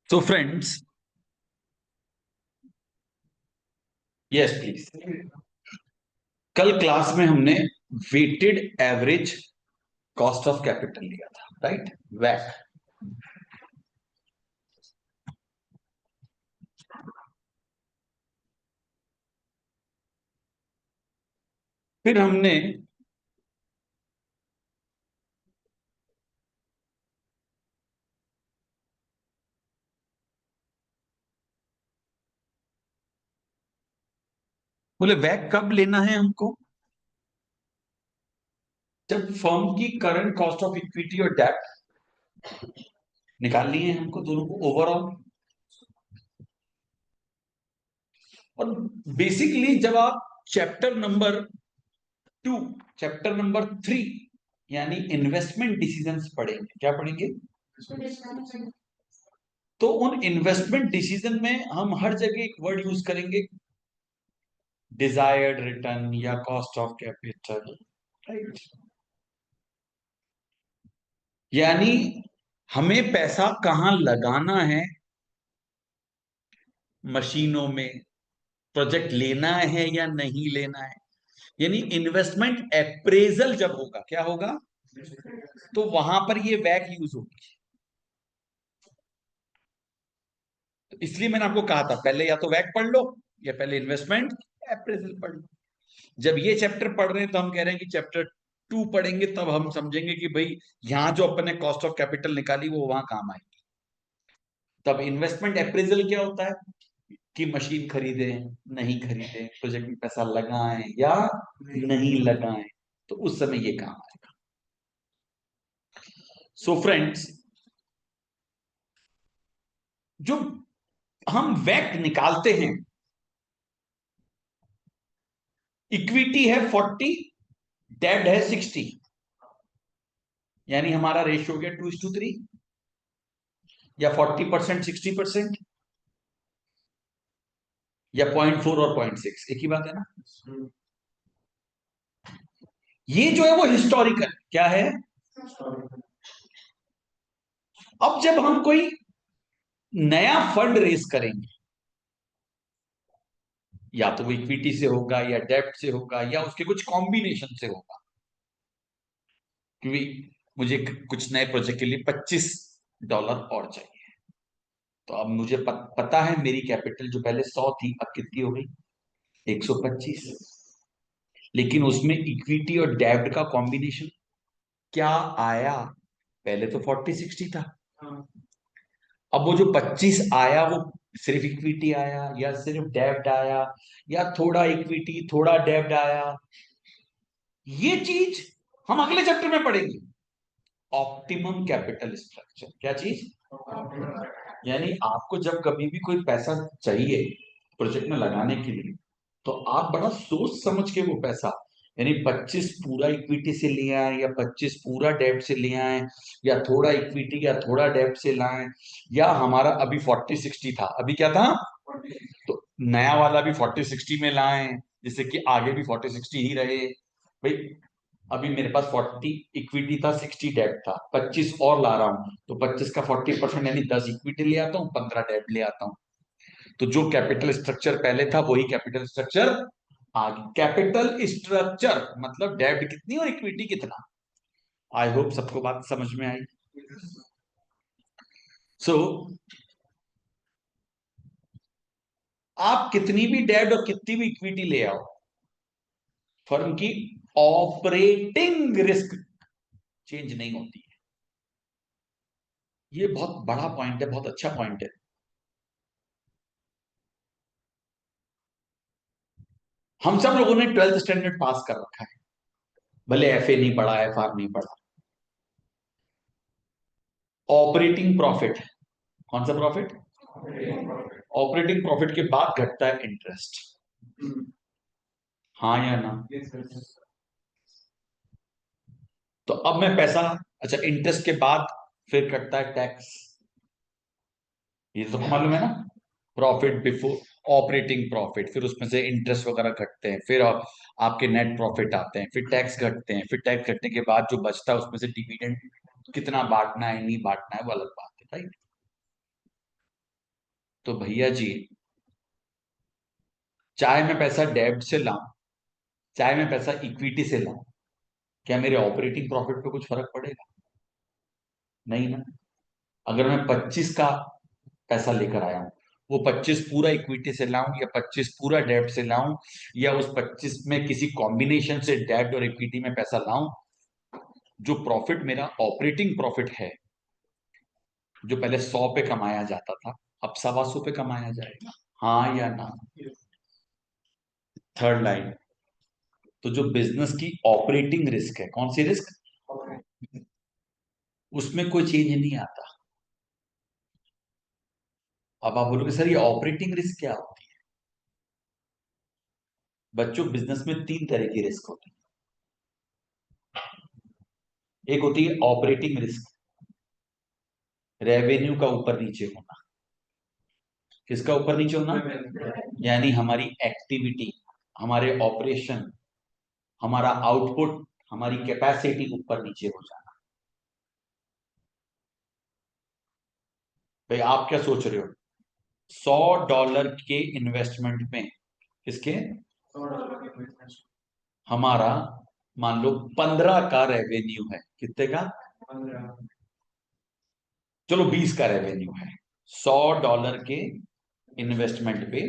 So friends, yes please. कल class में हमने weighted average cost of capital लिया था, राइट? वैक। फिर हमने बोले वैक कब लेना है हमको? जब फर्म की करंट कॉस्ट ऑफ इक्विटी और डेब्ट निकालनी है हमको, दोनों को ओवरऑल। और बेसिकली जब आप चैप्टर नंबर 2, चैप्टर नंबर 3 यानी इन्वेस्टमेंट डिसीजंस पढ़ेंगे, क्या पढ़ेंगे? तो उन इन्वेस्टमेंट डिसीजन में हम हर जगह एक वर्ड यूज करेंगे, डिजायर्ड रिटर्न या कॉस्ट ऑफ कैपिटल, राइट? यानी हमें पैसा कहां लगाना है, मशीनों में, प्रोजेक्ट लेना है या नहीं लेना है। यानी इन्वेस्टमेंट अप्रेजल जब होगा, क्या होगा? तो वहां पर ये वैक यूज होगी। तो इसलिए मैंने आपको कहा था पहले या तो वैक पढ़ लो या पहले इन्वेस्टमेंट अप्रेजल पढ़ लो। जब ये चैप्टर पढ़ रहे हैं तो हम कह रहे हैं कि चैप्टर 2 पढ़ेंगे, तब हम समझेंगे कि भाई यहां जो अपन ने कॉस्ट ऑफ कैपिटल निकाली वो वहां काम आएगी। तब इन्वेस्टमेंट अप्रेजल क्या होता है कि मशीन खरीदें, नहीं खरीदें, प्रोजेक्ट में पैसा लगाएं या नहीं लगाएं, तो उस समय ये काम आएगा। सो फ्रेंड्स, जो हम वैक निकालते हैं, इक्विटी है 40, डेब्ट है 60, यानी हमारा रेशियो हो गया 2:3, या 40% 60%, या 0.4 और 0.6, एक ही बात है ना? ये जो है वो हिस्टोरिकल क्या है। अब जब हम कोई नया फंड रेज करेंगे, या तो वो इक्विटी से होगा या डेब्ट से होगा या उसके कुछ कॉम्बिनेशन से होगा, क्योंकि मुझे कुछ नए प्रोजेक्ट के लिए $25 और चाहिए। तो अब मुझे पता है मेरी कैपिटल जो पहले 100 थी अब कितनी हो गई, 125। लेकिन उसमें इक्विटी और डेब्ट का कॉम्बिनेशन क्या आया? पहले तो 40-60 था। अब वो जो 25 आया वो सिर्फ इक्विटी आया या सिर्फ डेब्ट आया, या थोड़ा इक्विटी थोड़ा डेब्ट आया, ये चीज हम अगले चैप्टर में पढ़ेंगे। ऑप्टिमम कैपिटल स्ट्रक्चर, क्या चीज? यानी आपको जब कभी भी कोई पैसा चाहिए प्रोजेक्ट में लगाने के लिए, तो आप बड़ा सोच समझ के वो पैसा, यानी 25 पूरा इक्विटी से ले आए या 25 पूरा डेब्ट से ले आए, या थोड़ा इक्विटी या थोड़ा डेब्ट से लाए, या हमारा अभी 40-60 था, अभी क्या था, तो नया वाला भी 40-60 में लाए, जिससे कि आगे भी 40-60 ही रहे। भाई अभी मेरे पास 40 इक्विटी था, 60 डेब्ट था, 25 और ला रहा हूं, तो 25 का 40% यानी 10 इक्विटी ले आता हूँ, 15 डेब्ट ले आता हूँ। तो जो कैपिटल स्ट्रक्चर पहले था वही कैपिटल स्ट्रक्चर आगे। कैपिटल स्ट्रक्चर मतलब डेब्ट कितनी और इक्विटी कितना। आई होप सबको बात समझ में आई। सो आप कितनी भी डेब्ट और कितनी भी इक्विटी ले आओ, फर्म की ऑपरेटिंग रिस्क चेंज नहीं होती है। ये बहुत बड़ा पॉइंट है, बहुत अच्छा पॉइंट है। हम सब लोगों ने 12th स्टैंडर्ड पास कर रखा है, भले एफए नहीं पढ़ा, एफआर नहीं पढ़ा। ऑपरेटिंग प्रॉफिट, कौन सा प्रॉफिट? ऑपरेटिंग प्रॉफिट के बाद घटता है इंटरेस्ट, हाँ या ना? तो अब मैं पैसा, अच्छा इंटरेस्ट के बाद फिर कटता है टैक्स, ये तो मालूम है ना? प्रॉफिट बिफोर ऑपरेटिंग प्रॉफिट, फिर उसमें से इंटरेस्ट वगैरह घटते हैं, फिर आपके नेट प्रॉफिट आते हैं, फिर टैक्स घटते हैं, फिर टैक्स घटने के बाद जो बचता है उसमें से डिविडेंड कितना बांटना है नहीं बांटना है वो अलग बात है, राइट? तो भैया जी, चाहे मैं पैसा डेब्ट से लाऊं, चाहे मैं पैसा इक्विटी से लाऊं, क्या मेरे ऑपरेटिंग प्रॉफिट पे कुछ फर्क पड़ेगा? नहीं ना। अगर मैं 25 का पैसा लेकर आया हूं, वो 25 पूरा इक्विटी से लाऊं या 25 पूरा डेब्ट से लाऊं, या उस 25 में किसी कॉम्बिनेशन से डेब्ट और इक्विटी में पैसा लाऊं, जो प्रॉफिट मेरा ऑपरेटिंग प्रॉफिट है, जो पहले 100 पे कमाया जाता था, अब 125 पे कमाया जाएगा। हाँ या ना? थर्ड लाइन, तो जो बिजनेस की ऑपरेटिंग रिस्क है, कौन सी रिस्क? उसमें कोई चेंज नहीं आता। अब आप बोलोगे सर ये ऑपरेटिंग रिस्क क्या होती है? बच्चों, बिजनेस में तीन तरह की रिस्क होती है। एक होती है ऑपरेटिंग रिस्क, रेवेन्यू का ऊपर नीचे होना। किसका ऊपर नीचे होना? यानी हमारी एक्टिविटी, हमारे ऑपरेशन, हमारा आउटपुट, हमारी कैपेसिटी ऊपर नीचे हो जाना। भाई आप क्या सोच रहे हो? $100 के इन्वेस्टमेंट में, किसके? हमारा मान लो 15 का रेवेन्यू है। कितने का? चलो 20 का रेवेन्यू है। $100 के इन्वेस्टमेंट पे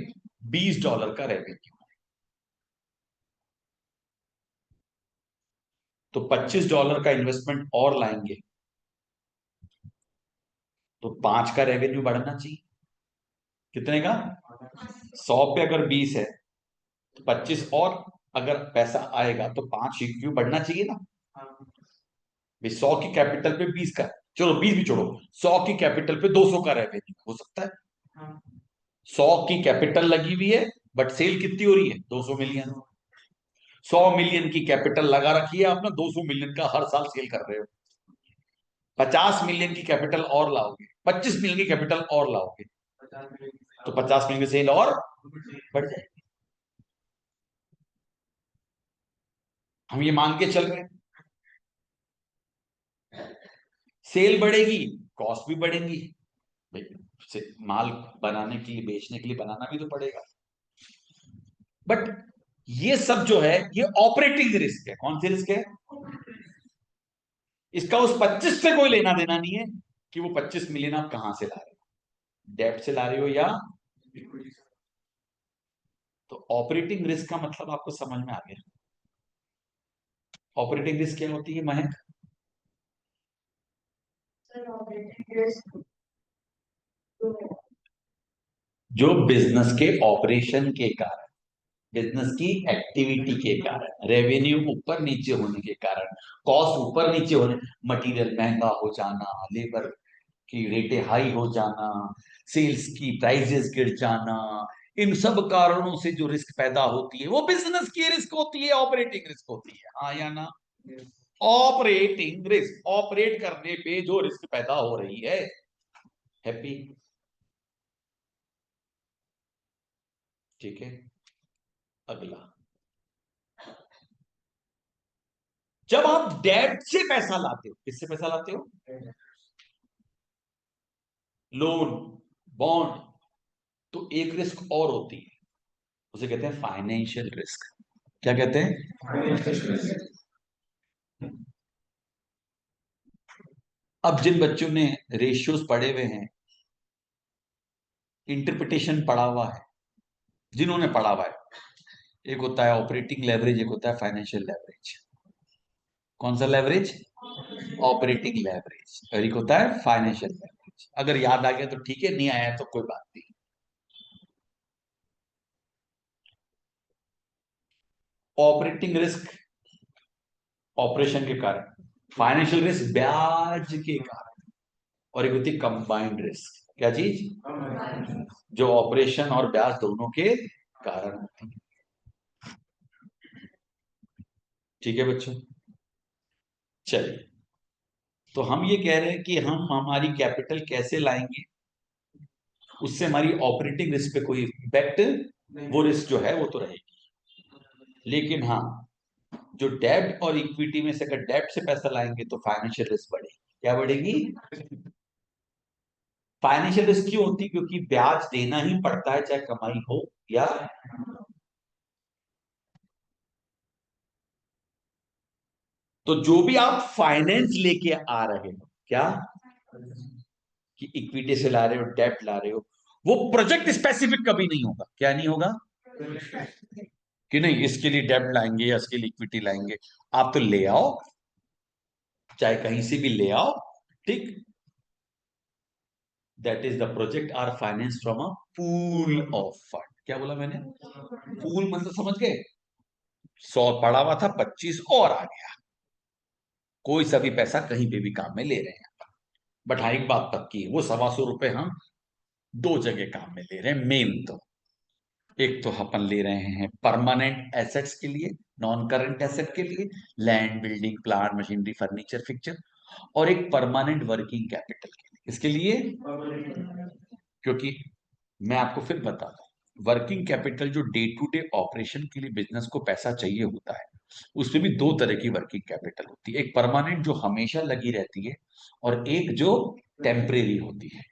$20 का रेवेन्यू। तो $25 का इन्वेस्टमेंट और लाएंगे तो 5 का रेवेन्यू बढ़ना चाहिए। कितने का? 100 पे अगर 20 है तो 25 और अगर पैसा आएगा तो 5 क्यों बढ़ना चाहिए ना। भाई 100 की कैपिटल पे 20 का, चलो 20 भी छोड़ो, 100 की कैपिटल पे 200 का रेवेन्यू हो सकता है। 100 की कैपिटल लगी हुई है, बट सेल कितनी हो रही है? 200 मिलियन। 100 मिलियन की कैपिटल लगा रखी है आपने, 200 मिलियन का हर साल सेल कर रहे हो। 50 मिलियन की कैपिटल और लाओगे, 25 मिलियन की कैपिटल और लाओगे, तो 50 मिलियन की सेल और बढ़ जाएगी। हम ये मान के चल रहे हैं, सेल बढ़ेगी, कॉस्ट भी बढ़ेंगी। भाई माल बनाने के लिए, बेचने के लिए बनाना भी तो पड़ेगा। बट ये सब जो है ये ऑपरेटिंग रिस्क है। कौन सी रिस्क है? इसका उस 25 से कोई लेना देना नहीं है कि वो 25 मिलियन आप कहां से ला रहे हो, डेब्ट से ला रहे हो या इक्विटी से। तो ऑपरेटिंग रिस्क का मतलब आपको समझ में आ गया। ऑपरेटिंग रिस्क क्या होती है महक? जो बिजनेस के ऑपरेशन के कारण, बिजनेस की एक्टिविटी के कारण, रेवेन्यू ऊपर नीचे होने के कारण, कॉस्ट ऊपर नीचे होने, मटेरियल महंगा हो जाना, लेबर की रेटें हाई हो जाना, सेल्स की प्राइसेस गिर जाना, इन सब कारणों से जो रिस्क पैदा होती है वो बिजनेस की रिस्क होती है, ऑपरेटिंग रिस्क होती है। हाँ या ना? ऑपरेटिंग रिस्क, ऑपरेट करने पे जो रिस्क पैदा हो रही है। हैप्पी? ठीक है। अगला, जब आप डेट से पैसा लाते हो, किससे पैसा लाते हो? लोन, बॉन्ड, तो एक रिस्क और होती है, उसे कहते हैं फाइनेंशियल रिस्क। क्या कहते हैं? अब जिन बच्चों ने रेशियोज पढ़े हुए हैं, इंटरप्रिटेशन पढ़ा हुआ है, जिन्होंने पढ़ा हुआ है, एक होता है ऑपरेटिंग लेवरेज, एक होता है फाइनेंशियल लेवरेज। कौन सा लेवरेज? Operating leverage. और एक होता है फाइनेंशियल लेवरेज। अगर याद आ गया तो ठीक है, नहीं आया तो कोई बात नहीं। ऑपरेटिंग रिस्क ऑपरेशन के कारण, फाइनेंशियल रिस्क ब्याज के कारण, और एक होती है कंबाइंड रिस्क। क्या चीज? जो ऑपरेशन और ब्याज दोनों के कारण होती है। ठीक है बच्चों, चलिए, तो हम ये कह रहे हैं कि हम हमारी कैपिटल कैसे लाएंगे, उससे हमारी ऑपरेटिंग रिस्क पे कोई इफेक्ट, वो रिस्क जो है वो तो रहेगी। लेकिन हाँ, जो डेब्ट और इक्विटी में से अगर डेब्ट से पैसा लाएंगे तो फाइनेंशियल रिस्क बढ़ेगी। क्या बढ़ेगी? फाइनेंशियल रिस्क क्यों होती है? क्योंकि ब्याज देना ही पड़ता है, चाहे कमाई हो या, तो जो भी आप फाइनेंस लेके आ रहे हो, क्या कि इक्विटी से ला रहे हो, डेब्ट ला रहे हो, वो प्रोजेक्ट स्पेसिफिक कभी नहीं होगा। क्या नहीं होगा? कि नहीं इसके लिए डेब्ट लाएंगे या इसके लिए इक्विटी लाएंगे। आप तो ले आओ, चाहे कहीं से भी ले आओ, ठीक। That is the project are finance from a pool of fund. क्या बोला मैंने? पूल मतलब समझ गए? 100 पड़ा हुआ था, 25 और आ गया। कोई सा भी पैसा कहीं पे भी काम में ले रहे हैं। बट हाँ, एक बात पक्की है, वो 125 रुपए हम दो जगह काम में ले रहे हैं मेन तो। एक तो अपन ले रहे हैं परमानेंट एसेट्स के लिए, नॉन करंट एसेट के लिए, land, building, plant, machinery, furniture, fixture. और एक परमानेंट वर्किंग कैपिटल के लिए। इसके लिए, क्योंकि मैं आपको फिर बताता हूं, वर्किंग कैपिटल जो डे टू डे ऑपरेशन के लिए बिजनेस को पैसा चाहिए होता है, उसमें भी दो तरह की वर्किंग कैपिटल होती है। एक परमानेंट जो हमेशा लगी रहती है, और एक जो टेम्परेरी होती है।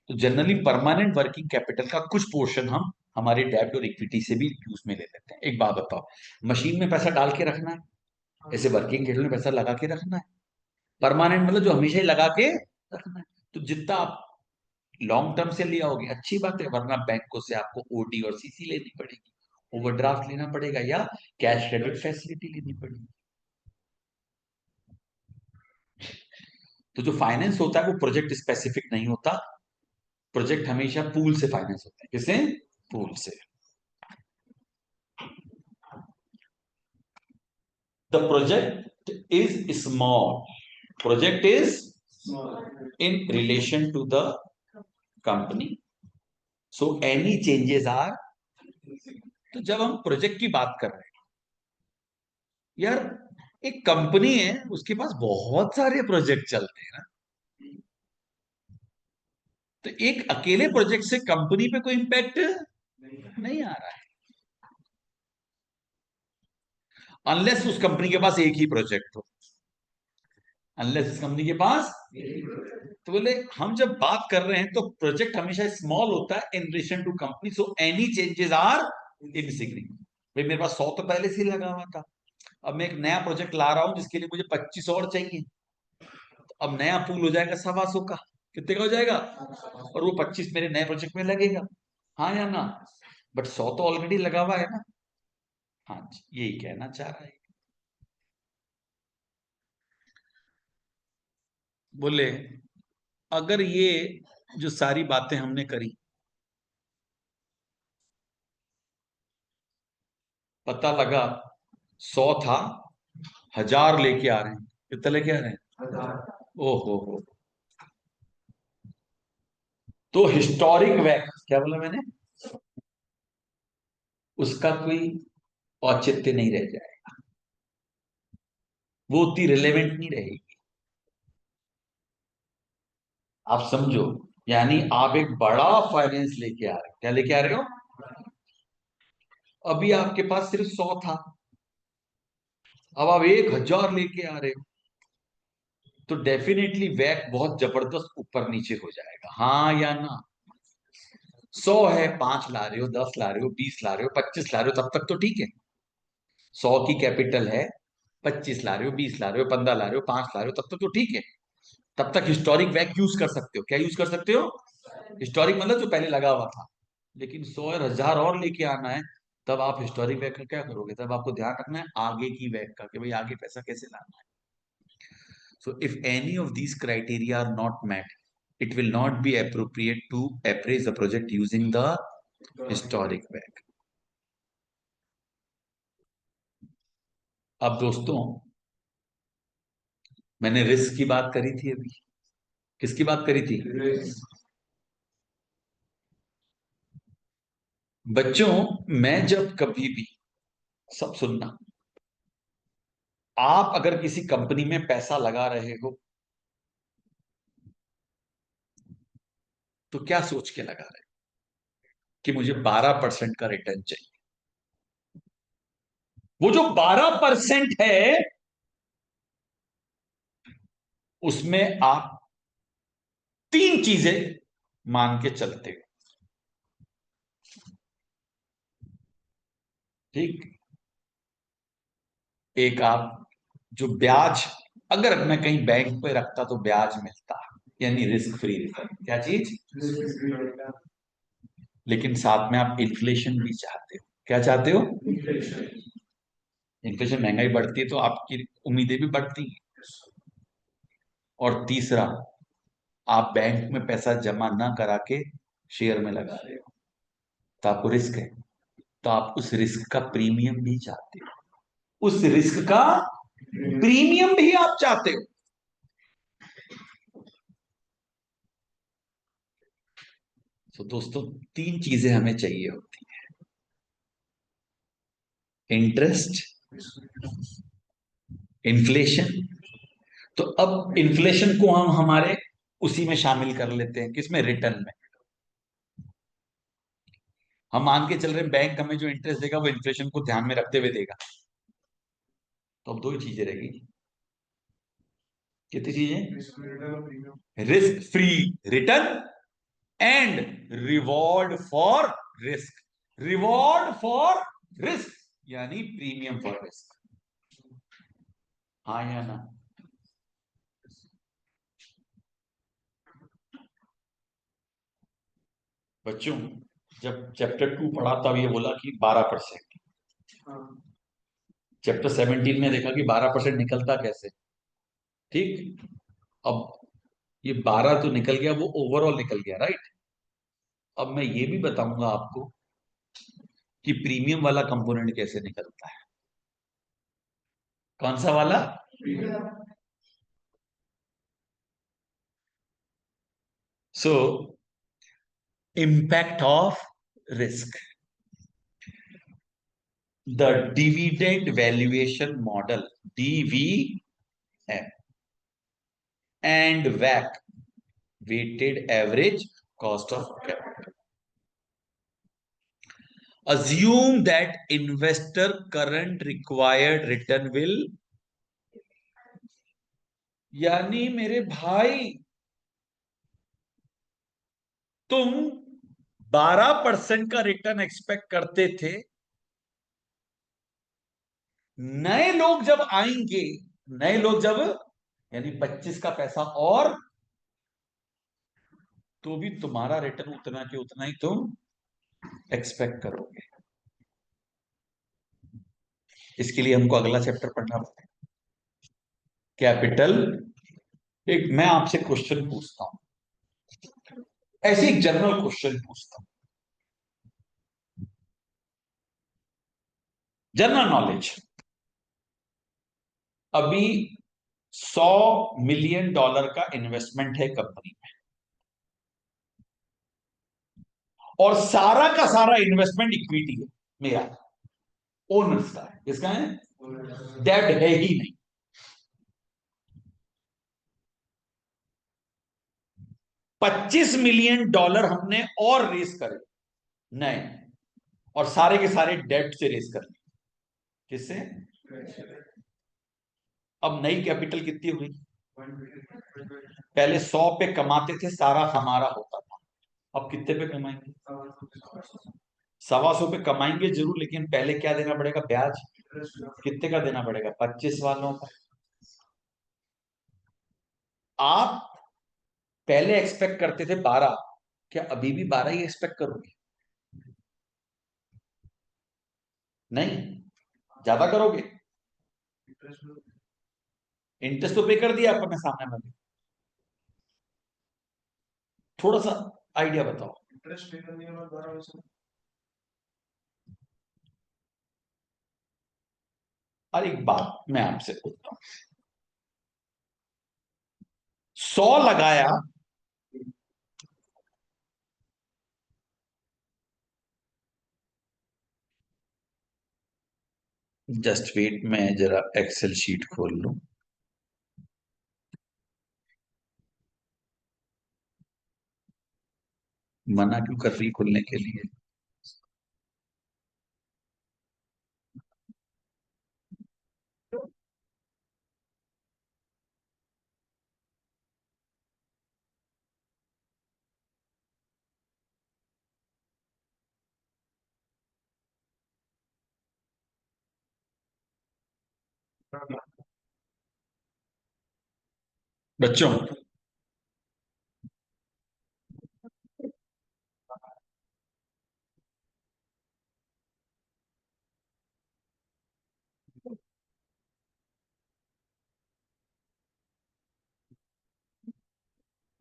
तो जनरली परमानेंट वर्किंग कैपिटल का कुछ पोर्शन हम हमारे डेब्ट और इक्विटी से भी यूज में ले लेते हैं। एक बात बताओ, मशीन में पैसा डाल के रखना है, ऐसे वर्किंग कैपिटल में पैसा लगा के रखना है। परमानेंट मतलब जो हमेशा ही लगा के रखना है। तो जितना आप लॉन्ग टर्म से ले आओगे अच्छी बात है, वरना बैंकों से आपको ओडी और सीसी लेनी पड़ेगी, ओवरड्राफ्ट लेना पड़ेगा, या कैश क्रेडिट फैसिलिटी लेनी पड़ेगी। तो जो फाइनेंस होता है वो प्रोजेक्ट स्पेसिफिक नहीं होता। प्रोजेक्ट हमेशा पूल से फाइनेंस होता है। किसे? पूल से। The project is small, project is in relation to the company, so any changes are. तो जब हम प्रोजेक्ट की बात कर रहे हैं यार, एक कंपनी है, उसके पास बहुत सारे प्रोजेक्ट चलते हैं ना। तो एक अकेले प्रोजेक्ट से कंपनी पे कोई इंपैक्ट नहीं आ रहा है, अनलेस उस कंपनी के पास एक ही प्रोजेक्ट हो। अनलेस उस कंपनी के पास, तो बोले हम जब बात कर रहे हैं तो प्रोजेक्ट हमेशा स्मॉल होता है in relation to company, so any changes are insignificant. भाई मेरे पास 100 तो पहले से ही लगा हुआ था, अब मैं एक नया प्रोजेक्ट ला रहा हूं जिसके लिए मुझे 25 और चाहिए। तो अब नया पूल हो जाएगा 125 का। कितने का हो जाएगा? और वो 25 मेरे नए प्रोजेक्ट में लगेगा। हाँ या ना? बट 100 तो ऑलरेडी लगा हुआ है ना। हाँ जी, यही कहना चाह रहा है। बोले अगर ये जो सारी बातें हमने करी, पता लगा 100 था, 1000 लेके आ रहे हैं, कितना लेके आ रहे हैं? ओहो। तो हिस्टोरिक वैल्यू, क्या बोला मैंने? उसका कोई औचित्य नहीं रह जाए, वो उतनी रिलेवेंट नहीं रहेगी। आप समझो, यानी आप एक बड़ा फाइनेंस लेके आ रहे हो। क्या लेके आ रहे हो? अभी आपके पास सिर्फ 100 था, अब आप 1000 लेके आ रहे हो, तो डेफिनेटली वैक बहुत जबरदस्त ऊपर नीचे हो जाएगा। हाँ या ना? 100 है, 5 ला रहे हो, 10 ला रहे हो, 20 ला रहे हो, 25 ला रहे हो, तब तक तो ठीक है। 100 की कैपिटल है, 25 ला रहे हो, 20 ला रहे हो, 15 ला रहे हो, 5 ला रहे हो, तब तक तो ठीक है। तब तक हिस्टोरिक वैक यूज कर सकते हो। क्या यूज कर सकते हो? हिस्टोरिक मतलब जो पहले लगा हुआ था। लेकिन 100 और 1000 और लेके आना है, तब आप हिस्टोरिक वैक का क्या करोगे? तब आपको ध्यान रखना है आगे की वैक का, कि भाई आगे पैसा कैसे लाना है। So if any of these criteria are not met, it will not be appropriate to appraise the project using the historic back. अब दोस्तों, मैंने रिस्क की बात करी थी अभी। किसकी बात करी थी? बच्चों, मैं जब कभी भी, सब सुनना, आप अगर किसी कंपनी में पैसा लगा रहे हो तो क्या सोच के लगा रहे हो? कि मुझे 12% का रिटर्न चाहिए। वो जो 12% है, उसमें आप तीन चीजें मान के चलते हो। ठीक। एक आप जो ब्याज, अगर मैं कहीं बैंक पे रखता तो ब्याज मिलता, यानी रिस्क फ्री रिटर्न, क्या चीज। लेकिन साथ में आप इन्फ्लेशन भी चाहते हो। क्या चाहते हो। इन्फ्लेशन, महंगाई बढ़ती है तो आपकी उम्मीदें भी बढ़ती हैं। और तीसरा, आप बैंक में पैसा जमा ना करा के शेयर में लगा रहे हो, तो आपको रिस्क है। तो आप उस रिस्क का प्रीमियम भी चाहते हो, उस रिस्क का प्रीमियम भी आप चाहते हो। तो दोस्तों, तीन चीजें हमें चाहिए होती है, इंटरेस्ट, इन्फ्लेशन। तो अब इन्फ्लेशन को हम हमारे उसी में शामिल कर लेते हैं, किसमें, रिटर्न में। हम मान के चल रहे हैं बैंक हमें जो इंटरेस्ट देगा वो इन्फ्लेशन को ध्यान में रखते हुए देगा। तो अब दो ही चीजें रहेगी। कितनी चीजें, risk free return and reward for risk. Reward for risk यानी प्रीमियम फॉर रिस्क। हाँ या ना। बच्चों, जब चैप्टर 2 पढ़ा तब ये बोला कि 12%। चैप्टर 17 में देखा कि 12% निकलता कैसे। ठीक। अब ये 12 तो निकल गया, वो ओवरऑल निकल गया, राइट। अब मैं ये भी बताऊंगा आपको कि प्रीमियम वाला कंपोनेंट कैसे निकलता है। कौन सा वाला। So, impact of risk, the dividend valuation model, DVM, and वैक, weighted average cost of capital, assume that investor current required return will, यानी मेरे भाई, तुम 12% का रिटर्न एक्सपेक्ट करते थे। नए लोग जब आएंगे, नए लोग जब, यानी 25 का पैसा और, तो भी तुम्हारा रिटर्न उतना के उतना ही तुम एक्सपेक्ट करोगे। इसके लिए हमको अगला चैप्टर पढ़ना पड़ता है, कैपिटल। एक मैं आपसे क्वेश्चन पूछता हूं, ऐसे एक जनरल क्वेश्चन पूछता हूं, जनरल नॉलेज। अभी $100 मिलियन का इन्वेस्टमेंट है कंपनी में, और सारा का सारा इन्वेस्टमेंट इक्विटी है, मेरा, ओनर्स का है। किसका है। डेट है ही नहीं। 25 मिलियन डॉलर हमने और रेस करे, नए, और सारे के सारे डेट से रेस कर लिए। किससे। अब नई कैपिटल कितनी हुई। पहले 100 पे कमाते थे, सारा हमारा होता था। अब कितने पे कमाएंगे। 125 पे कमाएंगे जरूर, लेकिन पहले क्या देना पड़ेगा, ब्याज। कितने का देना पड़ेगा, 25 वालों का। आप पहले एक्सपेक्ट करते थे 12, क्या अभी भी 12 ही एक्सपेक्ट करोगे। नहीं, ज्यादा करोगे। इंटरेस्ट तो पे कर दिया अपने सामने में। थोड़ा सा आइडिया बताओ। इंटरेस्ट पे करने के बाद 12। और एक बात मैं आपसे पूछता हूं, 100 लगाया, जस्ट वेट, मैं जरा एक्सेल शीट खोल लूं। मना क्यों कर रही खुलने के लिए। बच्चों,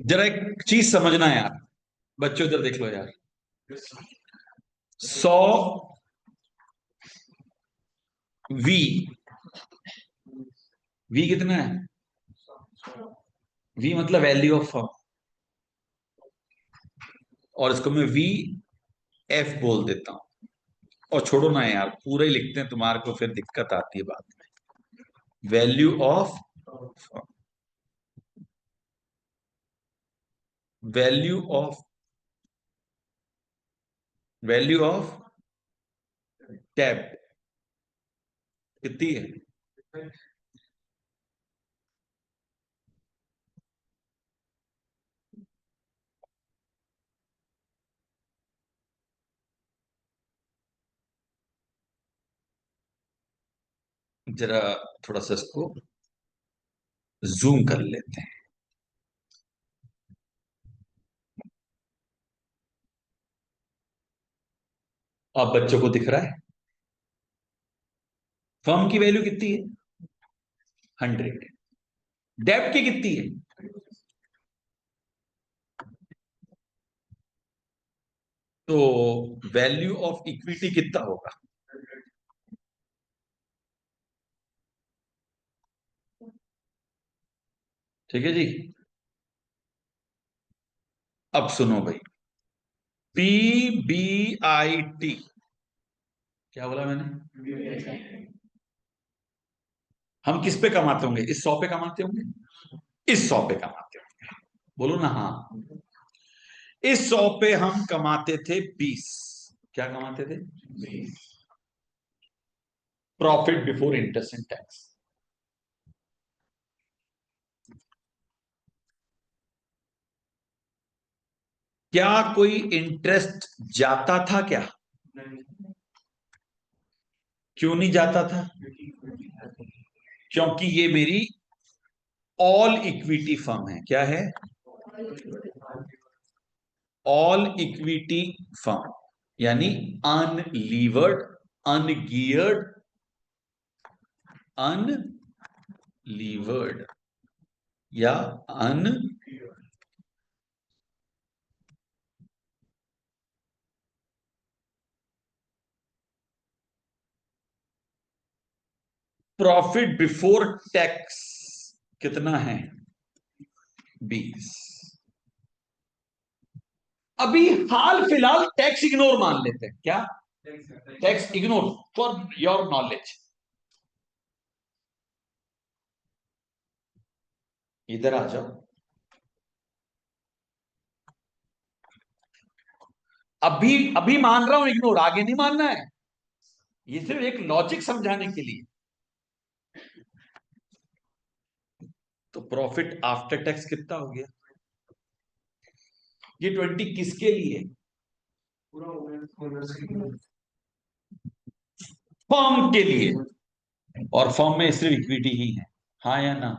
जरा एक चीज समझना है यार। बच्चों इधर देख लो यार। 100 वी, वी कितना है? वी मतलब वैल्यू ऑफ फर्म, और इसको मैं वी एफ बोल देता हूं। और छोड़ो ना यार, पूरा ही लिखते हैं, तुम्हारे को फिर दिक्कत आती है बाद में। Value of, value of, value of डेब्ट कितनी है? जरा थोड़ा सा इसको जूम कर लेते हैं। अब बच्चों को दिख रहा है फर्म की वैल्यू कितनी है? 100। डेब्ट की कितनी है? तो वैल्यू ऑफ इक्विटी कितना होगा? ठीक है जी। अब सुनो भाई, पी बी आई टी, क्या बोला मैंने? हम किस पे कमाते होंगे? इस 100 पे कमाते होंगे, इस 100 पे कमाते होंगे। बोलो ना हाँ। इस 100 पे हम कमाते थे 20। क्या कमाते थे? 20। Profit before interest and tax. क्या कोई इंटरेस्ट जाता था क्या? क्यों नहीं जाता था? क्योंकि ये मेरी ऑल इक्विटी फर्म है। क्या है? ऑल इक्विटी फर्म, यानी अनलीवर्ड, अनगियर्ड, अनलीवर्ड या अन प्रॉफिट बिफोर टैक्स कितना है? 20। अभी हाल फिलहाल टैक्स इग्नोर मान लेते हैं। क्या? Tax ignore, for your knowledge. इधर आ जाओ। अभी अभी मान रहा हूं इग्नोर, आगे नहीं मानना है। ये सिर्फ एक लॉजिक समझाने के लिए। तो प्रॉफिट आफ्टर टैक्स कितना हो गया? ये 20 किसके लिए? फर्म के लिए। और फर्म में सिर्फ इक्विटी ही है, हाँ या ना?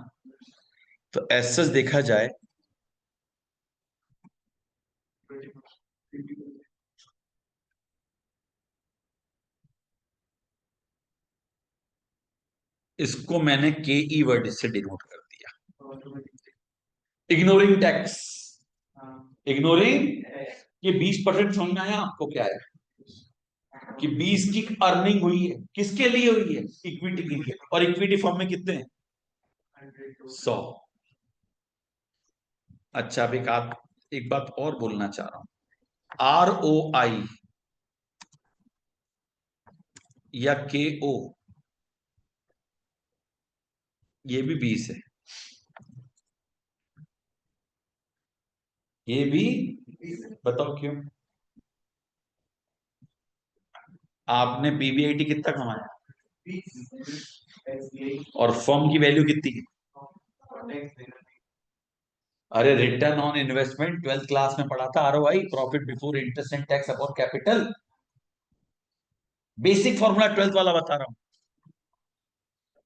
तो ऐसा देखा जाए, इसको मैंने के ई वर्ड से डिनोट कर दिया। Ignoring tax, ignoring. ये 20% समझ में आया आपको? क्या है कि 20 की अर्निंग हुई है, किसके लिए हुई है? इक्विटी के लिए। और इक्विटी फॉर्म में कितने हैं? 100। अच्छा, अब एक बात और बोलना चाह रहा हूं। आर ओ आई या के ओ, ये भी 20 है। ये भी, बताओ क्यों? आपने बीबीआईटी कितना कमाया? और फर्म की वैल्यू कितनी है? अरे return on investment 12th class में पढ़ा था, ROI, profit before interest and tax upon capital. Basic formula 12th वाला बता रहा हूं।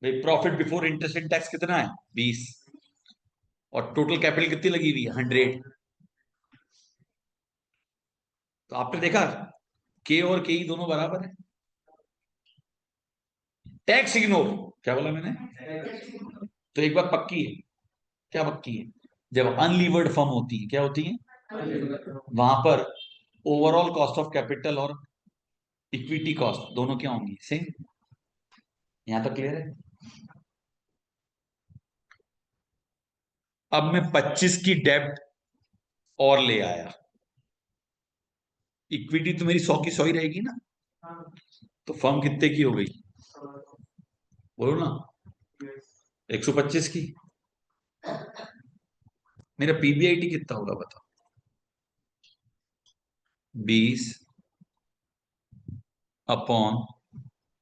भाई profit before interest and tax कितना है? 20। और टोटल कैपिटल कितनी लगी हुई है? 100। तो आपने देखा के और के दोनों बराबर है। Tax ignore. क्या बोला मैंने? तो एक बात पक्की है। क्या पक्की है? जब अनलीवर्ड फर्म होती है, क्या होती है? वहां पर ओवरऑल कॉस्ट ऑफ कैपिटल और इक्विटी कॉस्ट दोनों क्या होंगी? सेम। यहां तक क्लियर है? अब मैं 25 की डेब्ट और ले आया। इक्विटी तो मेरी 100 की 100 ही रहेगी ना। तो फर्म कितने की हो गई? बोलो ना। 125 की। मेरा पीबीआईटी कितना होगा बताओ? 20 अपॉन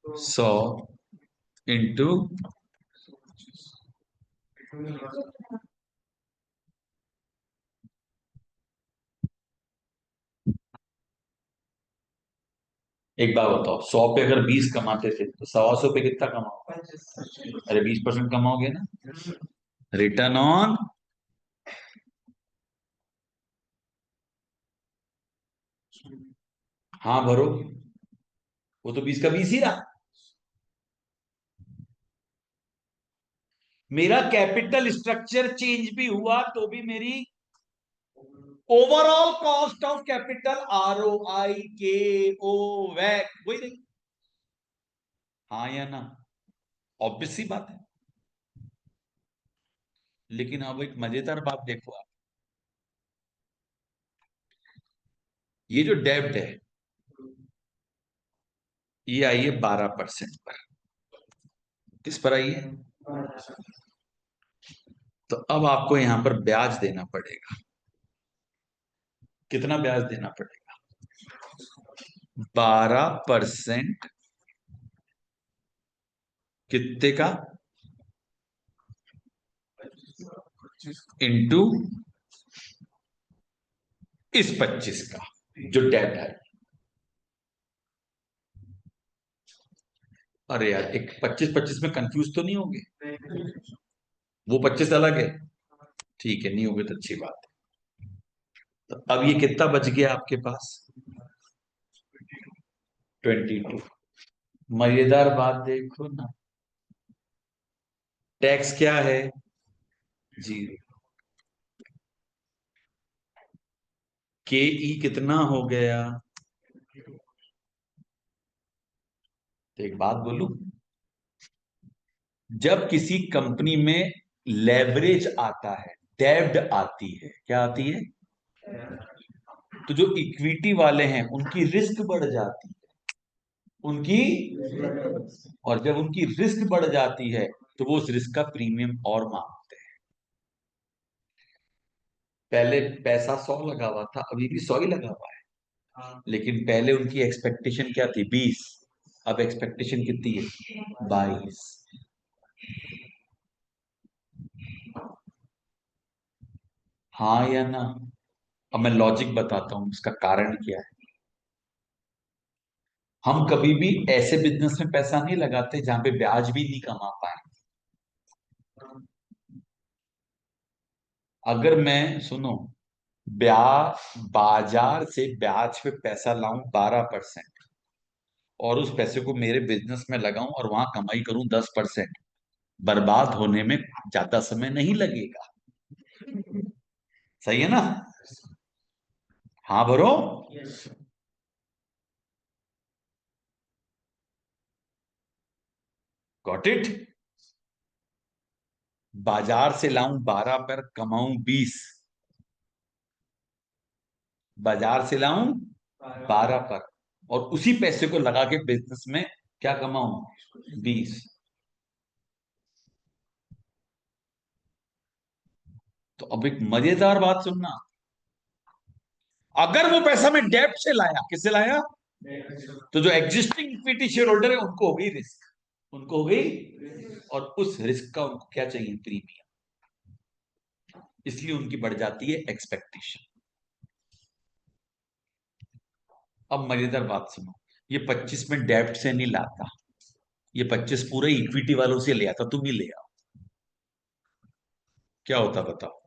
100 इंटू। एक बार बताओ, 100 पे अगर 20 कमाते थे तो 125 पे कितना कमाओ? अरे 20% कमाओगे ना। Return on. हाँ भरो। वो तो 20 का 20 ही रहा। मेरा कैपिटल स्ट्रक्चर चेंज भी हुआ तो भी मेरी overall cost of capital, R O I K O, वैक, वही नहीं। हाँ या ना? ऑब्वियस सी बात है। लेकिन अब एक मजेदार बात देखो आप। ये जो डेब्ट है, ये आई है 12% पर। किस पर आई है? तो अब आपको यहां पर ब्याज देना पड़ेगा। कितना ब्याज देना पड़ेगा? 12%। कितने का? इंटू इस 25 का जो डेब्ट है। अरे यार, एक 25-25 में कंफ्यूज तो नहीं होंगे? वो 25 अलग है। ठीक है, नहीं होगे तो अच्छी बात है। तो अब ये कितना बच गया आपके पास? 22। मजेदार बात देखो ना। टैक्स क्या है? 0। के ई कितना हो गया? तो एक बात बोलूं, जब किसी कंपनी में लेवरेज आता है, डेब्ट आती है, क्या आती है? तो जो इक्विटी वाले हैं उनकी रिस्क बढ़ जाती है। उनकी। और जब उनकी रिस्क बढ़ जाती है तो वो उस रिस्क का प्रीमियम और मांगते हैं। पहले पैसा 100 लगा हुआ था, अभी भी 100 ही लगा हुआ है। लेकिन पहले उनकी एक्सपेक्टेशन क्या थी? 20। अब एक्सपेक्टेशन कितनी है? 22। हाँ या ना? अब मैं लॉजिक बताता हूं इसका कारण क्या है। हम कभी भी ऐसे बिजनेस में पैसा नहीं लगाते जहां पे ब्याज भी नहीं कमा पाए। अगर मैं, सुनो, बाजार से ब्याज पे पैसा लाऊं 12%, और उस पैसे को मेरे बिजनेस में लगाऊं और वहां कमाई करूं 10%, बर्बाद होने में ज्यादा समय नहीं लगेगा। सही है ना? हाँ भरो। Got it? बाजार से लाऊं 12 पर कमाऊं 20। बाजार से लाऊं 12 पर, और उसी पैसे को लगा के बिजनेस में क्या कमाऊं? 20। तो अब एक मजेदार बात सुनना। अगर वो पैसा मैं डेब्ट से लाया, किससे लाया? तो जो एग्जिस्टिंग इक्विटी शेयर होल्डर है उनको हो गई रिस्क। उनको हो गई। और उस रिस्क का उनको क्या चाहिए? प्रीमियम। इसलिए उनकी बढ़ जाती है एक्सपेक्टेशन। अब मजेदार बात सुनो। ये 25 में डेब्ट से नहीं लाता, ये 25 पूरे इक्विटी वालों से ले आता, तुम ही ले आओ, क्या होता बताओ?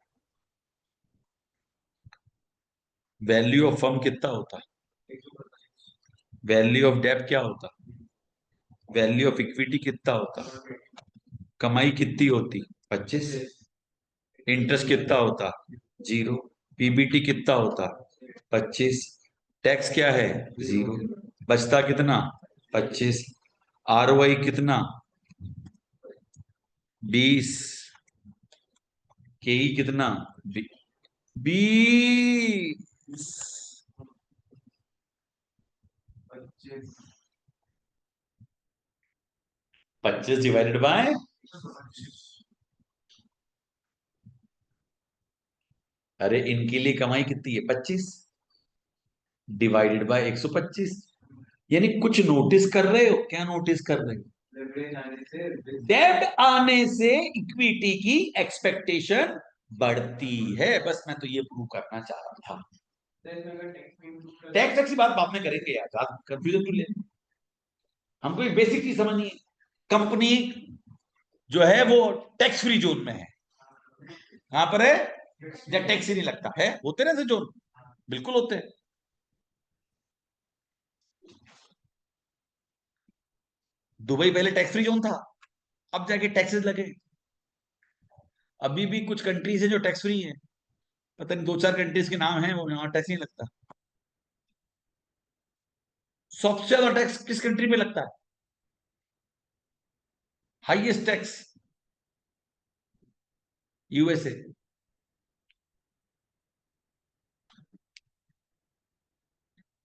वैल्यू ऑफ फर्म कितना होता? वैल्यू ऑफ डेब्ट क्या होता? वैल्यू ऑफ इक्विटी कितना होता? कमाई कितनी होती? 25। इंटरेस्ट कितना होता? 0। पीबीटी कितना होता? 25। टैक्स क्या है? 0। बचता कितना? 25। आरओआई कितना? 20। केई कितना? 20। 25 डिवाइडेड बाय, अरे इनके लिए कमाई कितनी है? 25 डिवाइडेड बाय 125। यानी कुछ नोटिस कर रहे हो? क्या नोटिस कर रहे हो? डेब्ट आने से इक्विटी की एक्सपेक्टेशन बढ़ती है, बस मैं तो ये प्रूव करना चाह रहा था। टैक्स की बात बाद में करेंगे यार, कंफ्यूजन क्यों ले? हमको एक बेसिक चीज समझनी है। कंपनी जो है वो टैक्स फ्री जोन में है, कहां पर है? जब टैक्स ही नहीं लगता है, होते ना ऐसे जोन, बिल्कुल होते हैं। दुबई पहले टैक्स फ्री जोन था, अब जाके टैक्सेस लगे। अभी भी कुछ कंट्रीज है जो टैक्स फ्री है, पता नहीं 2-4 कंट्रीज के नाम है, वो यहाँ टैक्स नहीं लगता। सबसे ज्यादा टैक्स किस कंट्री पे लगता है? Highest tax USA.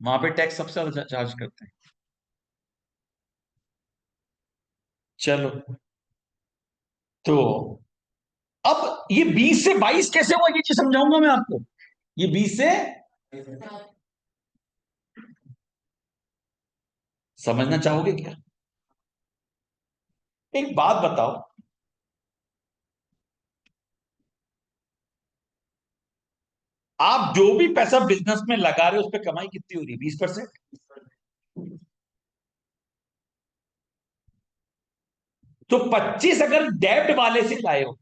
वहां पे टैक्स सबसे ज्यादा चार्ज करते हैं। चलो, तो अब ये 20 से 22 कैसे हुआ, ये चीज समझाऊंगा मैं आपको। ये 20 से, समझना चाहोगे क्या? एक बात बताओ, आप जो भी पैसा बिजनेस में लगा रहे हो उस पर कमाई कितनी हो रही है? 20%। तो 25 अगर डेब्ट वाले से लाए हो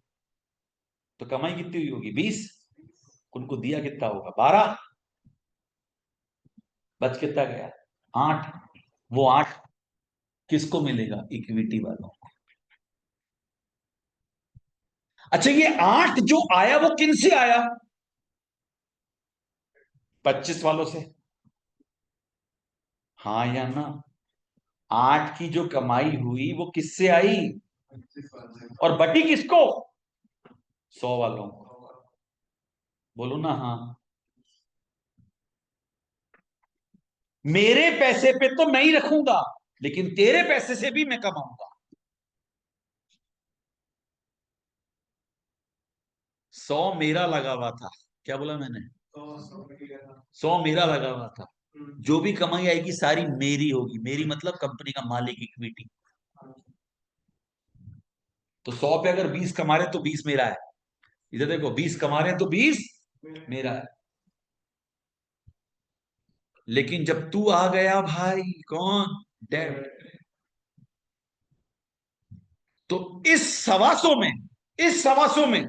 तो कमाई कितनी हुई होगी? 20। उनको दिया कितना होगा? 12। बच कितना गया? 8। वो 8 किसको मिलेगा? इक्विटी वालों को। अच्छा, ये 8 जो आया वो किन से आया? 25 वालों से। हाँ या ना? 8 की जो कमाई हुई वो किससे आई? और बटी किसको? 100 वालों को। बोलो ना हाँ। मेरे पैसे पे तो मैं ही रखूंगा, लेकिन तेरे पैसे से भी मैं कमाऊंगा। 100 मेरा लगा हुआ था। क्या बोला मैंने? 100 मेरा लगा हुआ था। जो भी कमाई आएगी सारी मेरी होगी, मेरी मतलब कंपनी का मालिक, इक्विटी। तो 100 पे अगर 20 कमा रहे तो 20 मेरा है। इधर देखो, 20 कमा रहे हैं तो 20 मेरा है। लेकिन जब तू आ गया भाई, कौन? डेब्ट। तो इस 125 में, इस 125 में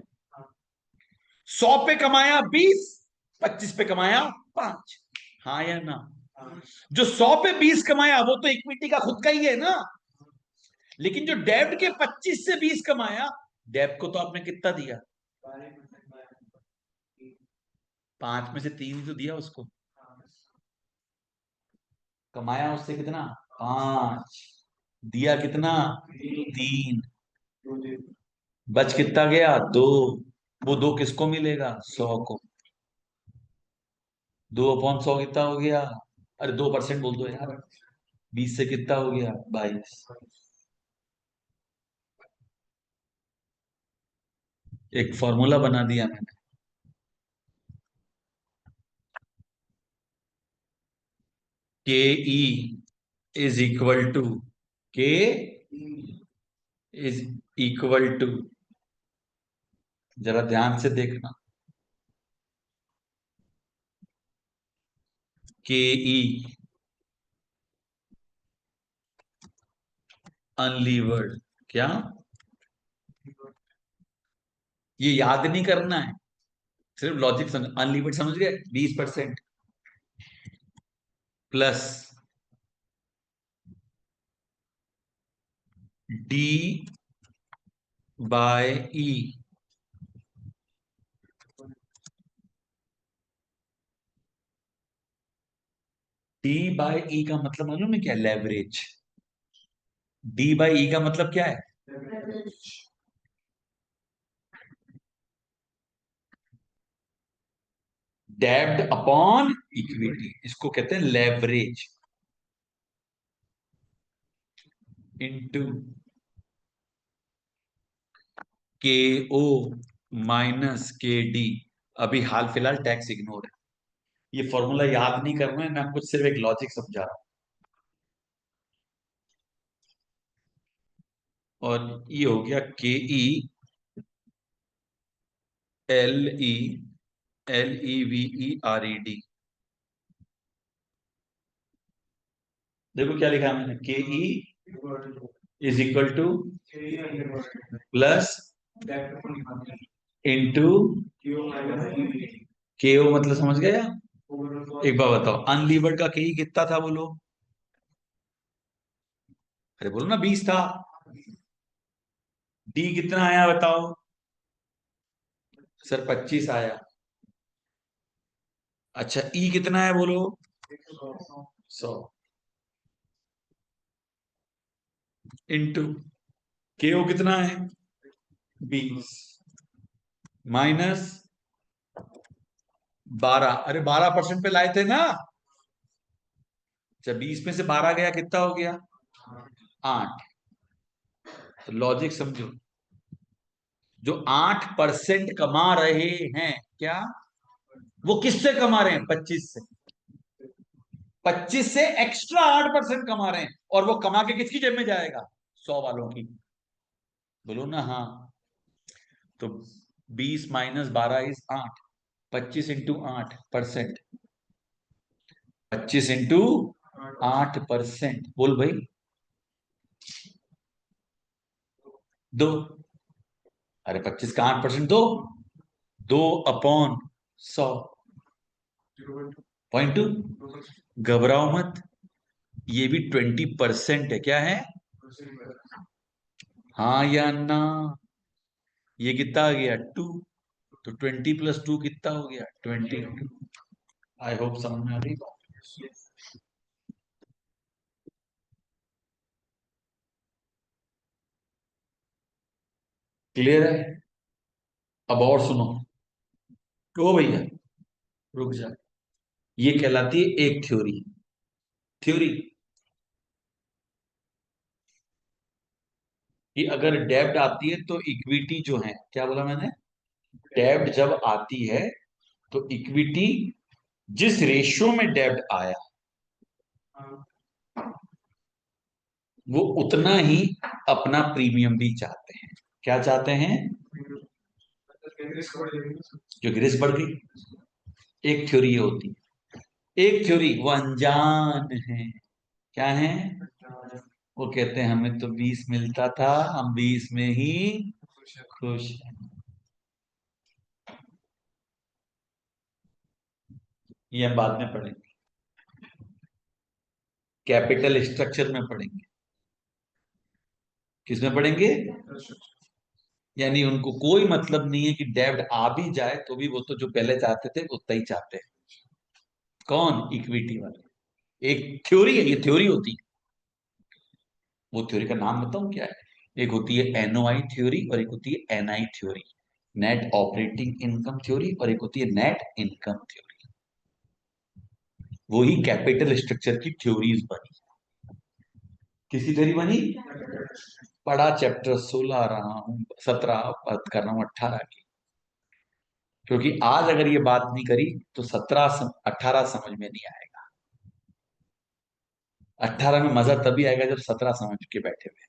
100 पे कमाया 20, 25 पे कमाया 5। हाँ या ना? जो 100 पे 20 कमाया वो तो इक्विटी का खुद का ही है ना। लेकिन जो डेब्ट के 25 से 20 कमाया, डेब्ट को तो आपने कितना दिया? 5 में से 3 ही तो दिया उसको। कमाया उससे कितना? 5। दिया कितना? 3। बच कितना गया? 2। वो 2 किसको मिलेगा? 100 को। 2/100 कितना हो गया? अरे 2% बोल दो यार। 20 से कितना हो गया? 22। एक फॉर्मूला बना दिया मैंने। के ई इज इक्वल टू, के इज इक्वल टू, जरा ध्यान से देखना, के ई अनलीवर्ड। क्या? ये याद नहीं करना है, सिर्फ लॉजिक समझ। अनलिमिटेड समझ गए? 20% प्लस डी बाय ई। डी बाय ई का मतलब मालूम है क्या? लेवरेज। डी बाय ई का मतलब क्या है? डेब्ट अपॉन इक्विटी, इसको कहते हैं लेवरेज। इनटू के ओ माइनस के डी। अभी हाल फिलहाल टैक्स इग्नोर है, ये फॉर्मूला याद नहीं करना है, मैं आपको सिर्फ एक लॉजिक समझा रहा हूं। और ये हो गया के E L E L E V E R E D. देखो क्या लिखा है मैंने, के E is equal two plus into के ओ, मतलब समझ गया? एक बार बताओ, अनलीवर्ड का के ई कितना था बोलो? अरे बोलो ना, 20 था। डी कितना आया बताओ? सर 25 आया। अच्छा, ई कितना है बोलो? 100। इंटू के ओ कितना है? 20 माइनस 12। अरे 12% पे लाए थे ना। जब 20 में से 12 गया कितना हो गया? 8। तो लॉजिक समझो, जो 8% कमा रहे हैं, क्या वो किससे कमा रहे हैं? 25 से। 25 से एक्स्ट्रा 8% कमा रहे हैं, और वो कमा के किसकी जेब में जाएगा? 100 वालों की। बोलो ना हाँ। तो 20 माइनस 12 इज 8। 25 इंटू 8%। 25 इंटू 8%, बोल भाई। दो। अरे 25 का 8% दो। 2/100। 0.2। घबराओ मत, ये भी 20% है। क्या है? हाँ या ना? ये कितना आ गया? 2। तो 20 + 2 कितना हो गया? 22। आई होप समझ में आ रही बात। क्लियर है? अब और सुनो। ओ भैया, रुक जा। ये कहलाती है एक थ्योरी। थ्योरी कि अगर डेब्ट आती है तो इक्विटी जो है, क्या बोला मैंने? डेब्ट जब आती है तो इक्विटी, जिस रेशियो में डेब्ट आया, वो उतना ही अपना प्रीमियम भी चाहते हैं। क्या चाहते हैं? क्योंकि रिस्क बढ़ गई। एक थ्योरी ये होती है। एक थ्योरी वो अनजान है। क्या है? वो कहते हैं हमें तो 20 मिलता था, हम 20 में ही खुश हैं। ये हम बाद में पढ़ेंगे, कैपिटल स्ट्रक्चर में पढ़ेंगे। किसमें पढ़ेंगे? यानी उनको कोई मतलब नहीं है कि डेब्ट आ भी जाए तो भी वो तो जो पहले चाहते थे उतना ही चाहते हैं। कौन? इक्विटी वाले। एक थ्योरी है, ये थ्योरी होती है। वो थ्योरी का नाम बताऊं क्या है? एक होती है एनओआई थ्योरी और एक होती है NI theory. Net operating income theory, और एक होती है नेट इनकम थ्योरी। वही कैपिटल स्ट्रक्चर की थ्योरीज बनी। किसी थ्योरी बनी? पढ़ा चैप्टर 16 आ रहा हूं, 17 बात कर रहा हूं, 18 की। क्योंकि आज अगर ये बात नहीं करी तो 18 समझ में नहीं आएगा। 18 में मजा तभी आएगा जब 17 समझ के बैठे हुए।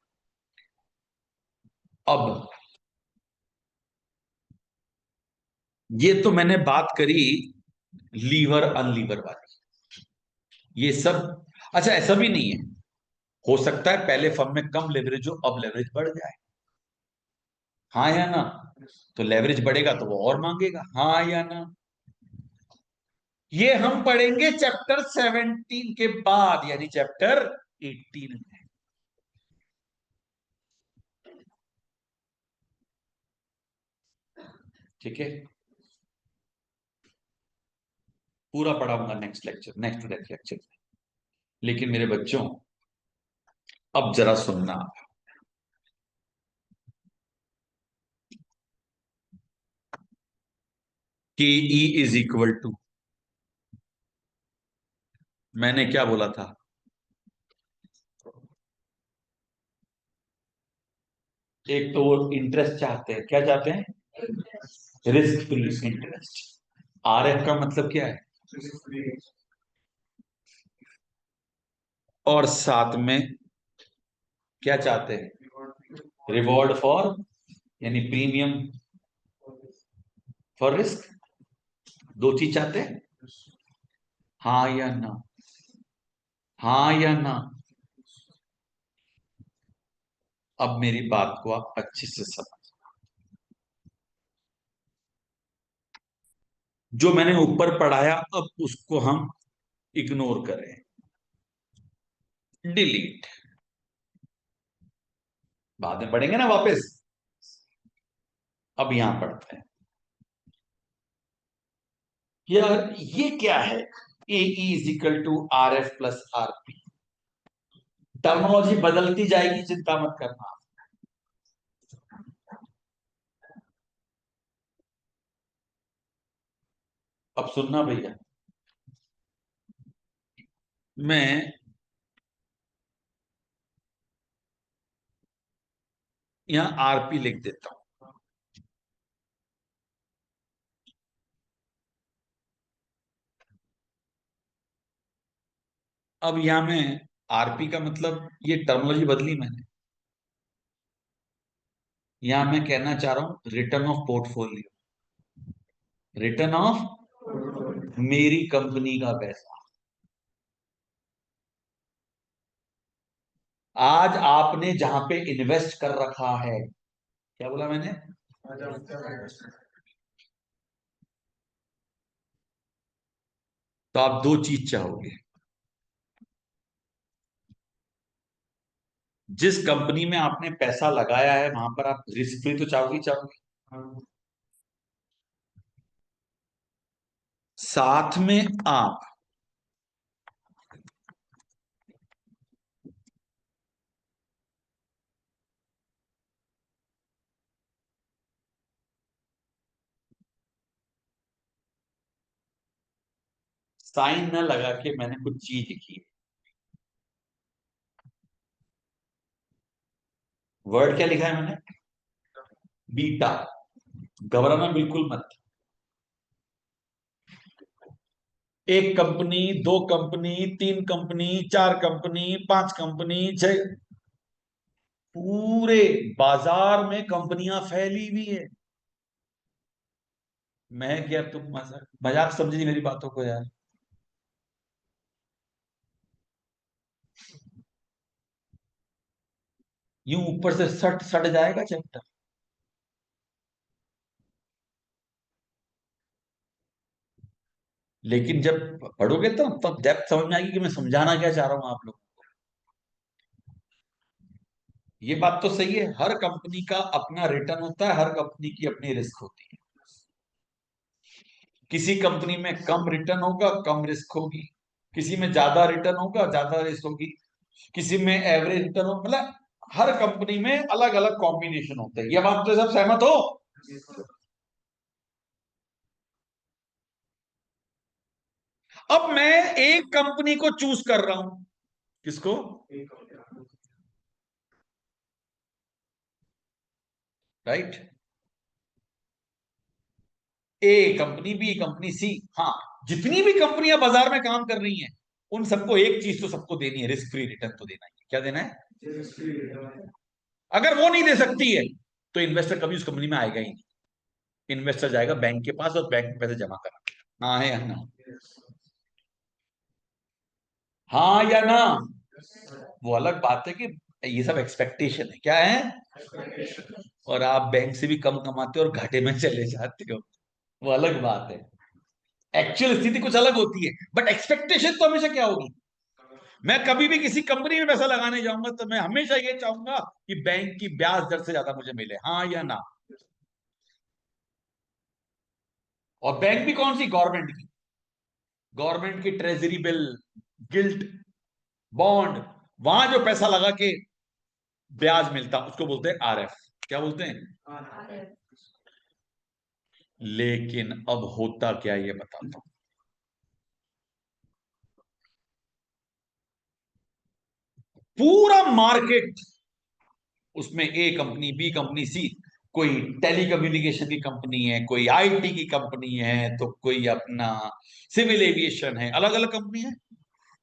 अब ये तो मैंने बात करी लीवर अनलीवर वाली, ये सब। अच्छा, ऐसा भी नहीं है, हो सकता है पहले फर्म में कम लेवरेज हो, अब लेवरेज बढ़ जाए। हाँ या ना? तो लेवरेज बढ़ेगा तो वो और मांगेगा। हाँ या ना? ये हम पढ़ेंगे चैप्टर 17 के बाद, यानी चैप्टर 18 में। ठीक है, पूरा पढ़ाऊंगा नेक्स्ट लेक्चर में। लेकिन मेरे बच्चों, अब जरा सुनना। के ई इज इक्वल टू, मैंने क्या बोला था? एक तो वो इंटरेस्ट चाहते हैं, क्या चाहते हैं? Risk free interest. R F का मतलब क्या है? और साथ में क्या चाहते हैं? रिवॉर्ड फॉर, यानी प्रीमियम फॉर रिस्क। दो चीज चाहते हैं। हाँ या ना? हाँ या ना? अब मेरी बात को आप अच्छे से समझ। जो मैंने ऊपर पढ़ाया, अब उसको हम इग्नोर करें, डिलीट। बाद में पढ़ेंगे ना वापस। अब यहां पढ़ते हैं। यार ये क्या है? A is equal to R F plus R P. Terminology बदलती जाएगी, चिंता मत करना। अब सुनना भैया, मैं यहां आरपी लिख देता हूं। अब यहां मैं आरपी का मतलब, ये टर्मोलॉजी बदली मैंने। यहां मैं कहना चाह रहा हूं return of portfolio, return of मेरी कंपनी का पैसा। आज आपने जहां पे इन्वेस्ट कर रखा है, क्या बोला मैंने? तो आप दो चीज चाहोगे। जिस कंपनी में आपने पैसा लगाया है वहां पर आप रिस्क फ्री तो चाहोगे ही चाहोगे। साथ में आप साइन न लगा के मैंने कुछ चीज लिखी है। वर्ड क्या लिखा है मैंने? बीटा। घबराना बिल्कुल मत। एक कंपनी, दो कंपनी, तीन कंपनी, चार कंपनी, पांच कंपनी, छह, पूरे बाजार में कंपनियां फैली हुई है। मैं क्या, तुम मजाक मजाक समझी नहीं मेरी बातों को यार। यूं ऊपर से सट सट जाएगा चैप्टर। लेकिन जब पढ़ोगे तो तब डेप्थ समझ में आएगी कि मैं समझाना क्या चाह रहा हूं आप लोग। ये बात तो सही है, हर कंपनी का अपना रिटर्न होता है, हर कंपनी की अपनी रिस्क होती है। किसी कंपनी में कम रिटर्न होगा, कम रिस्क होगी। किसी में ज्यादा रिटर्न होगा, ज्यादा रिस्क होगी। किसी में एवरेज रिटर्न हो, मतलब हर कंपनी में अलग अलग कॉम्बिनेशन होते हैं। ये बात तो सब सहमत हो? अब मैं एक कंपनी को चूज कर रहा हूं। किसको? राइट। ए कंपनी, बी कंपनी, सी। हाँ, जितनी भी कंपनियां बाजार में काम कर रही हैं, उन सबको एक चीज तो सबको देनी है, रिस्क फ्री रिटर्न तो देना ही है। क्या देना है? अगर वो नहीं दे सकती है तो इन्वेस्टर कभी उस कंपनी में आएगा ही नहीं। इन्वेस्टर जाएगा बैंक के पास और बैंक में पैसे जमा करा। हाँ है या ना? हाँ या ना? वो अलग बात है कि ये सब एक्सपेक्टेशन है, क्या है, और आप बैंक से भी कम कमाते हो और घाटे में चले जाते हो, वो अलग बात है। एक्चुअल स्थिति कुछ अलग होती है, बट एक्सपेक्टेशन तो हमेशा क्या होगी। मैं कभी भी किसी कंपनी में पैसा लगाने जाऊंगा तो मैं हमेशा ये चाहूंगा कि बैंक की ब्याज दर से ज्यादा मुझे मिले, हाँ या ना। और बैंक भी कौन सी, गवर्नमेंट की, गवर्नमेंट की ट्रेजरी बिल, गिल्ट, बॉन्ड, वहां जो पैसा लगा के ब्याज मिलता उसको बोलते हैं आरएफ। क्या बोलते हैं। लेकिन अब होता क्या ये बताता हूं। पूरा मार्केट, उसमें ए कंपनी, बी कंपनी, सी, कोई टेलीकम्युनिकेशन की कंपनी है, कोई आईटी की कंपनी है, तो कोई अपना सिविल एविएशन है, अलग अलग कंपनी है।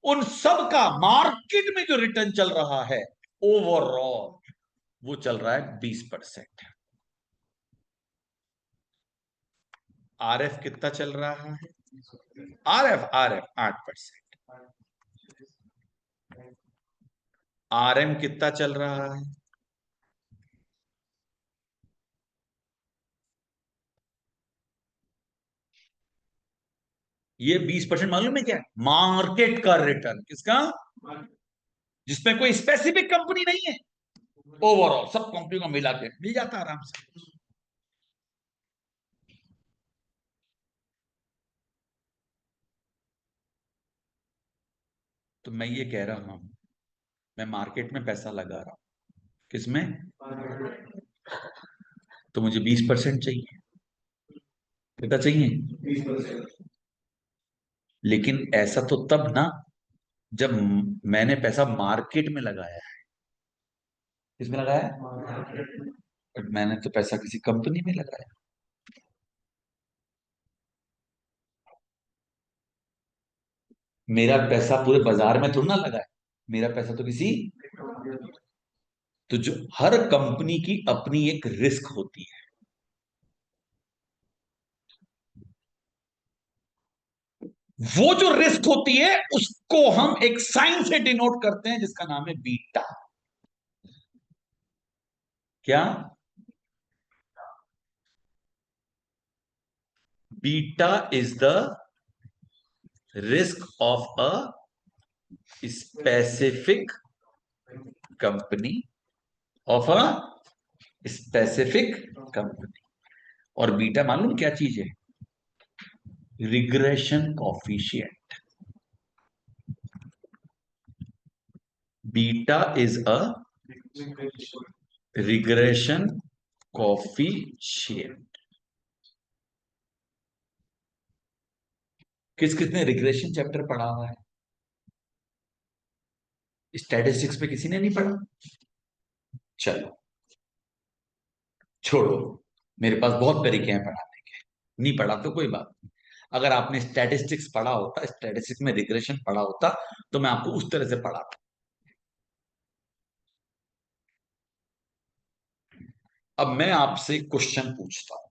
उन सब का मार्केट में जो रिटर्न चल रहा है ओवरऑल, वो चल रहा है 20%। आरएफ कितना चल रहा है, आरएफ आरएफ 8%। आरएम कितना चल रहा है, ये 20%। मालूम है क्या है? मार्केट का रिटर्न, किसका, जिसमें कोई स्पेसिफिक कंपनी नहीं है, ओवरऑल सब कंपनियों को मिला के मिल जाता है आराम से। तो मैं ये कह रहा हूं, मैं मार्केट में पैसा लगा रहा हूं, किसमें, तो मुझे 20% चाहिए, कितना चाहिए। लेकिन ऐसा तो तब ना, जब मैंने पैसा मार्केट में लगाया है। किसमें लगाया है, बट मैंने तो पैसा किसी कंपनी में लगाया। मेरा पैसा पूरे बाजार में थोड़ा ना लगा है, मेरा पैसा तो किसी, तो जो हर कंपनी की अपनी एक रिस्क होती है, वो जो रिस्क होती है उसको हम एक साइन से डिनोट करते हैं जिसका नाम है बीटा। क्या, beta is the risk of a specific company, of a specific company. और बीटा मालूम क्या चीज है, regression coefficient. Beta is a regression coefficient. किस किसने रिग्रेशन चैप्टर पढ़ा हुआ है, स्टैटिस्टिक्स पे किसी ने नहीं पढ़ा। चलो छोड़ो, मेरे पास बहुत तरीके हैं पढ़ाने के, नहीं पढ़ा तो कोई बात नहीं। अगर आपने स्टैटिस्टिक्स पढ़ा होता, स्टैटिस्टिक्स में रिग्रेशन पढ़ा होता, तो मैं आपको उस तरह से पढ़ाता। अब मैं आपसे क्वेश्चन पूछता हूं,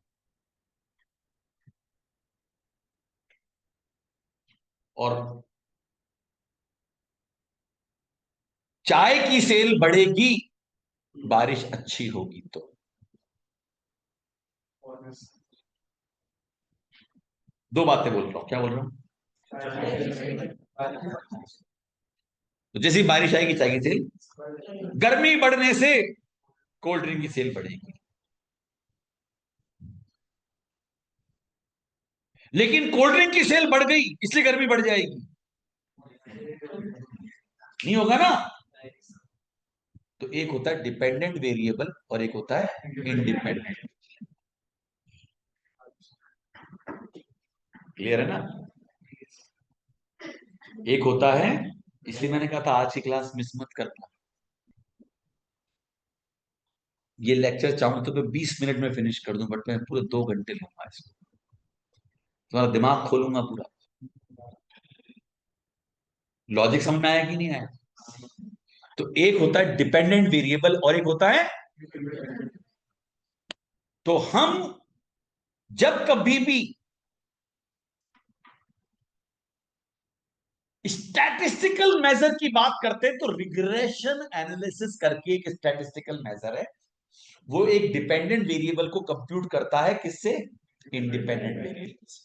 और चाय की सेल बढ़ेगी, बारिश अच्छी होगी तो, दो बातें बोल रहा हूं, क्या बोल रहा हूं। तो जैसी बारिश आएगी चाय की सेल, गर्मी बढ़ने से कोल्ड ड्रिंक की सेल बढ़ेगी। लेकिन कोल्ड ड्रिंक की सेल बढ़ गई इसलिए गर्मी बढ़ जाएगी, नहीं होगा ना। तो एक होता है डिपेंडेंट वेरिएबल और एक होता है इंडिपेंडेंट। क्लियर है ना। एक होता है, इसलिए मैंने कहा था आज की क्लास मिस मत करना। ये लेक्चर चाहूं तो मैं 20 मिनट में फिनिश कर दूं, बट मैं पूरे 2 घंटे लूंगा इसको, तुम्हारा दिमाग खोलूंगा पूरा। लॉजिक समझ में आया कि नहीं आया। तो एक होता है डिपेंडेंट वेरिएबल और एक होता है, तो हम जब कभी भी स्टैटिस्टिकल मेजर की बात करते हैं तो रिग्रेशन एनालिसिस करके एक स्टैटिस्टिकल मेजर है, वो एक डिपेंडेंट वेरिएबल को कंप्यूट करता है, किससे? इंडिपेंडेंट वेरिएबल से,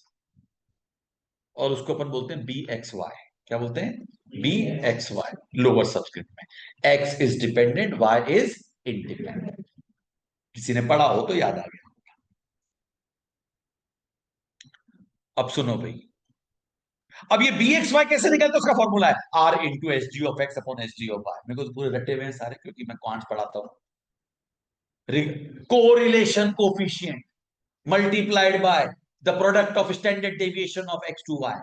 और उसको अपन बोलते हैं बी एक्स वाई। क्या बोलते हैं? B X Y, lower subscript में X is dependent, Y is independent. किसी ने पढ़ा हो तो याद आ गया। अब सुनो भाई, अब ये बी एक्स वाई कैसे निकलता है? उसका फॉर्मूला है R into S G of X upon S G of Y. मेरे को तो पूरे रटे हुए हैं सारे, क्योंकि मैं क्वांट्स पढ़ाता हूं। Correlation coefficient multiplied by the product of standard deviation of X to Y,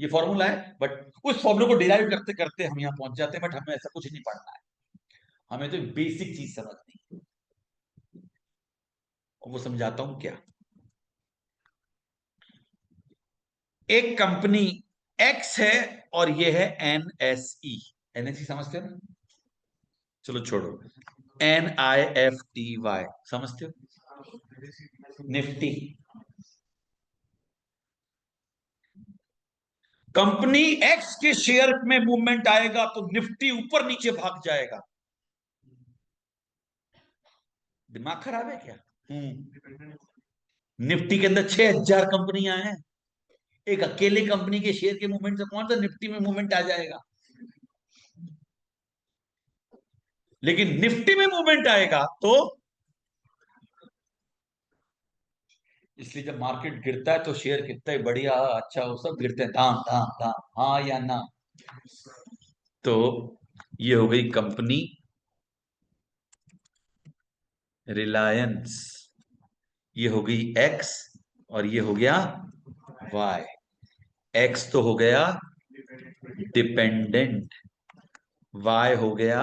ये फॉर्मूला है। बट उस फॉर्मूले को डिराइव करते करते हम यहां पहुंच जाते हैं, बट हमें ऐसा कुछ नहीं पढ़ना है। हमें तो बेसिक चीज समझनी है, और वो समझाता हूं क्या। एक कंपनी एक्स है और ये है एनएसई। एनएसई समझते हो ना? चलो छोड़ो, NIFTY समझते हो? निफ्टी। कंपनी एक्स के शेयर में मूवमेंट आएगा तो निफ्टी ऊपर नीचे भाग जाएगा। दिमाग खराब है क्या? निफ्टी के अंदर 6000 कंपनियां हैं, एक अकेले कंपनी के शेयर के मूवमेंट से कौन सा निफ्टी में मूवमेंट आ जाएगा? लेकिन निफ्टी में मूवमेंट आएगा तो, इसलिए जब मार्केट गिरता है तो शेयर कितना ही बढ़िया अच्छा वो सब गिरते हैं, दाम दाम दाम, हाँ या ना? तो ये हो गई कंपनी रिलायंस, ये हो गई एक्स, और ये हो गया वाई। एक्स तो हो गया डिपेंडेंट, वाई हो गया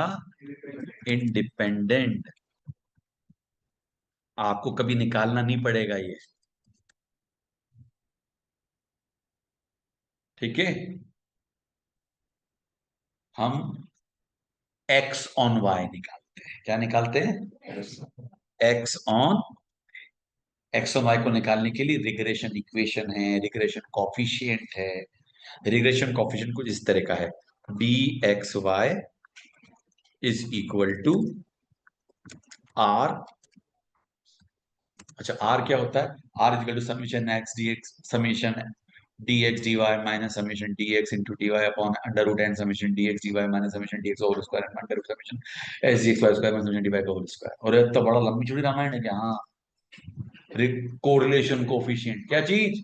इंडिपेंडेंट। आपको कभी निकालना नहीं पड़ेगा ये, ठीक है? हम एक्स ऑन वाई निकालते हैं। क्या निकालते हैं? एक्स ऑन वाई को निकालने के लिए रिग्रेशन इक्वेशन है, रिग्रेशन कॉफिशिएंट है। रिग्रेशन कॉफिशिएंट कुछ इस तरह का है, B X Y is equal to R. अच्छा, आर क्या होता है? R is equal to summation X D X, summation D X D Y minus summation D X into D Y upon under root N summation D X D Y minus summation D X whole square under root summation S D x Y square minus summation D Y का whole square. और ये तो बड़ा लंबी चौड़ी रामायण है क्या? हाँ, कोरिलेशन कोफिशिएंट क्या चीज?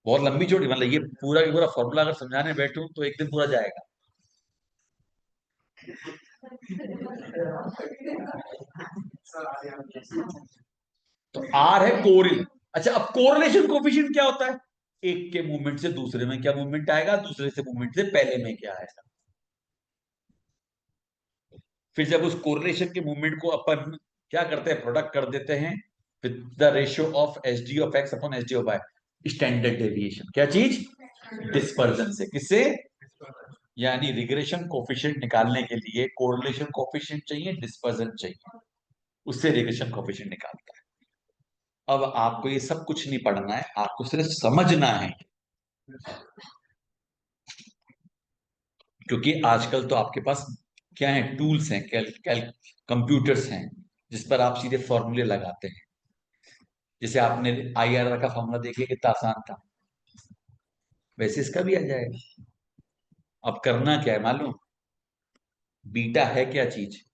बहुत लंबी चौड़ी, मतलब ये पूरा का पूरा फॉर्मूला अगर समझाने बैठूं तो एक दिन पूरा जाएगा। तो आर है कोरिल। अच्छा, अब कोरिलेशन कोफिशिएंट क्या होता है? एक के मूवमेंट से दूसरे में क्या मूवमेंट आएगा, दूसरे से मूवमेंट से पहले में क्या आएगा। फिर जब उस कोरिलेशन के मूवमेंट को अपन क्या करते हैं, प्रोडक्ट कर देते हैं with the ratio of S D of X upon S D of Y, standard deviation क्या चीज? डिस्पर्जन से। किससे? यानी रिग्रेशन कोफिशिएंट निकालने के लिए कोरिलेशन कोफिशिएंट चाहिए, डिस्पर्जन चाहिए, उससे रिग्रेशन कोफिशिएंट निकालता है। अब आपको ये सब कुछ नहीं पढ़ना है, आपको सिर्फ समझना है, क्योंकि आजकल तो आपके पास क्या है, टूल्स हैं, कंप्यूटर्स हैं, जिस पर आप सीधे फॉर्मूले लगाते हैं। जैसे आपने IRR का फॉर्मूला देखिए कितना आसान था, वैसे इसका भी आ जाएगा। अब करना क्या है मालूम? बीटा है क्या चीज?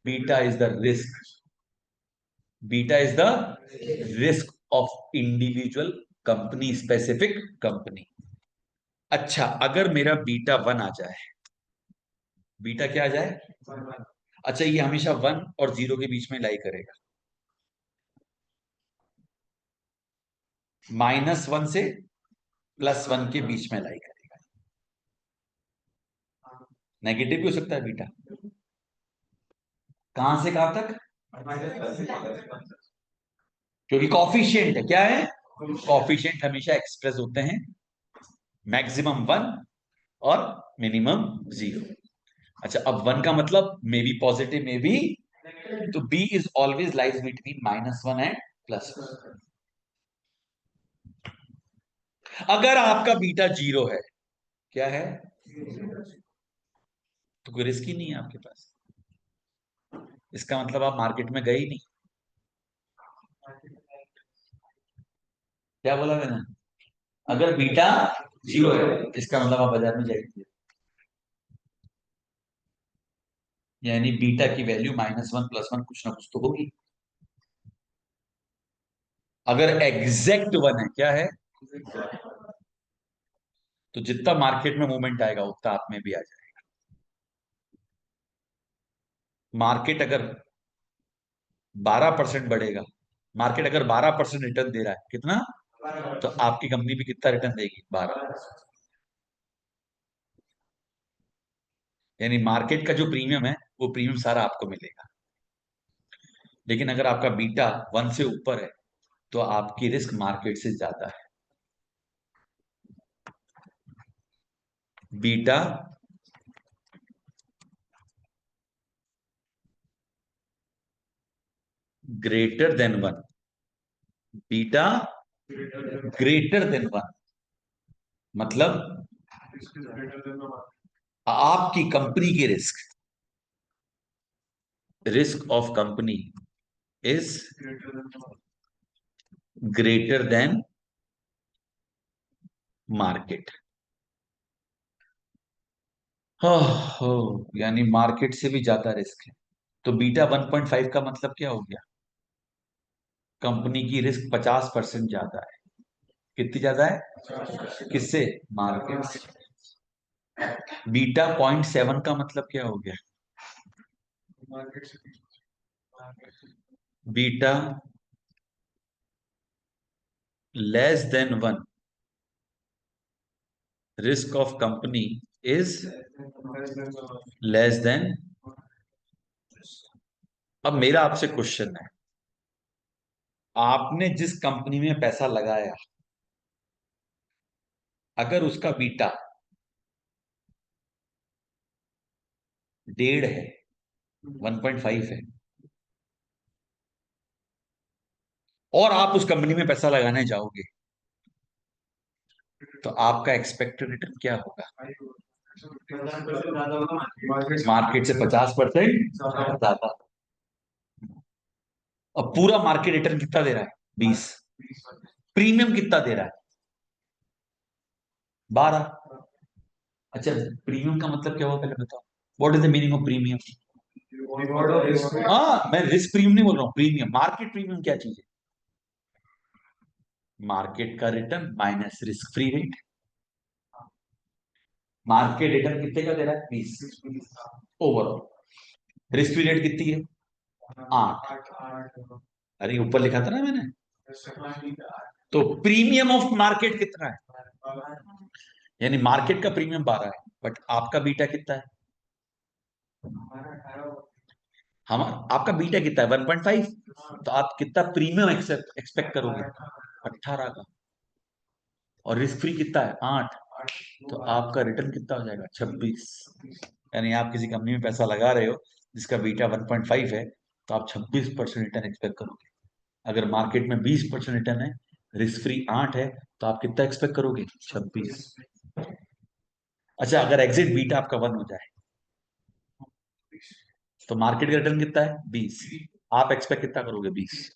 Beta is the risk, beta is the risk of individual company, specific company. अच्छा, अगर मेरा बीटा 1 आ जाए, बीटा क्या आ जाए? अच्छा, ये हमेशा 1 और 0 के बीच में लाई करेगा, -1 से +1 के बीच में लाई करेगा। नेगेटिव भी हो सकता है बीटा, कहां से कहां तक? क्योंकि कॉफिशिएंट है, क्या है? कॉफिशिएंट हमेशा एक्सप्रेस होते हैं मैक्सिमम 1 और मिनिमम 0। अच्छा, अब 1 का मतलब may be positive may be, तो B is always lies between -1 and +1। अगर आपका बीटा 0 है, क्या है, तो कोई रिस्क ही नहीं है आपके पास। इसका मतलब आप मार्केट में गए ही नहीं। क्या बोला मैंने? अगर बीटा 0 है, इसका मतलब आप बाजार में जाइए, यानी बीटा की वैल्यू -1 +1 कुछ ना कुछ तो होगी। अगर एग्जैक्ट 1 है, क्या है, तो जितना मार्केट में मूवमेंट आएगा उतना आप में भी आ जाएगा। मार्केट अगर 12% बढ़ेगा, मार्केट अगर 12% रिटर्न दे रहा है, कितना, तो आपकी कंपनी भी कितना रिटर्न देगी, 12। यानी मार्केट का जो प्रीमियम है वो प्रीमियम सारा आपको मिलेगा। लेकिन अगर आपका बीटा 1 से ऊपर है तो आपकी रिस्क मार्केट से ज्यादा है। Beta greater than 1, beta greater than 1 मतलब आपकी कंपनी की risk, risk of company is greater than market. हो, यानी मार्केट से भी ज्यादा रिस्क है। तो बीटा 1.5 का मतलब क्या हो गया, कंपनी की रिस्क 50% ज्यादा है। कितनी ज्यादा है, किससे, मार्केट से। बीटा 0.7 का मतलब क्या हो गया, beta less than 1, risk of company is less than. अब मेरा आपसे क्वेश्चन है, आपने जिस कंपनी में पैसा लगाया, अगर उसका बीटा 1.5 है, 1.5 है, और आप उस कंपनी में पैसा लगाने जाओगे, तो आपका एक्सपेक्टेड रिटर्न क्या होगा, मार्केट से 50% ज्यादा। अब पूरा मार्केट रिटर्न कितना दे रहा है, 20, प्रीमियम कितना दे रहा है, 12। अच्छा, प्रीमियम का मतलब क्या हुआ पहले बताओ, what is the meaning of premium? हाँ, मैं रिस्क प्रीमियम नहीं बोल रहा हूँ, प्रीमियम, मार्केट प्रीमियम क्या चीज है, मार्केट का return minus risk free rate. Market return कितने का दे रहा है, 20 ओवरऑल, रिस्क फ्री रेट कितनी है, 8। अरे ऊपर लिखा था ना मैंने। तो प्रीमियम ऑफ मार्केट कितना है, यानी मार्केट का प्रीमियम 12 है, बट आपका बीटा कितना है, हम आपका बीटा कितना है, 1.5। तो आप कितना प्रीमियम एक्सपेक्ट करोगे, 18 का, और रिस्क फ्री कितना है, 8। तो आपका रिटर्न कितना हो जाएगा, 26। यानी आप किसी कंपनी में पैसा लगा रहे हो जिसका बीटा 1.5 है, तो आप 26% रिटर्न एक्सपेक्ट करोगे। अगर मार्केट में 20% रिटर्न है, रिस्क फ्री 8 है, तो आप कितना एक्सपेक्ट करोगे, 26। अच्छा, अगर एग्जिट बीटा आपका 1 हो जाए, तो मार्केट का रिटर्न कितना है, 20, आप एक्सपेक्ट कितना करोगे, 20।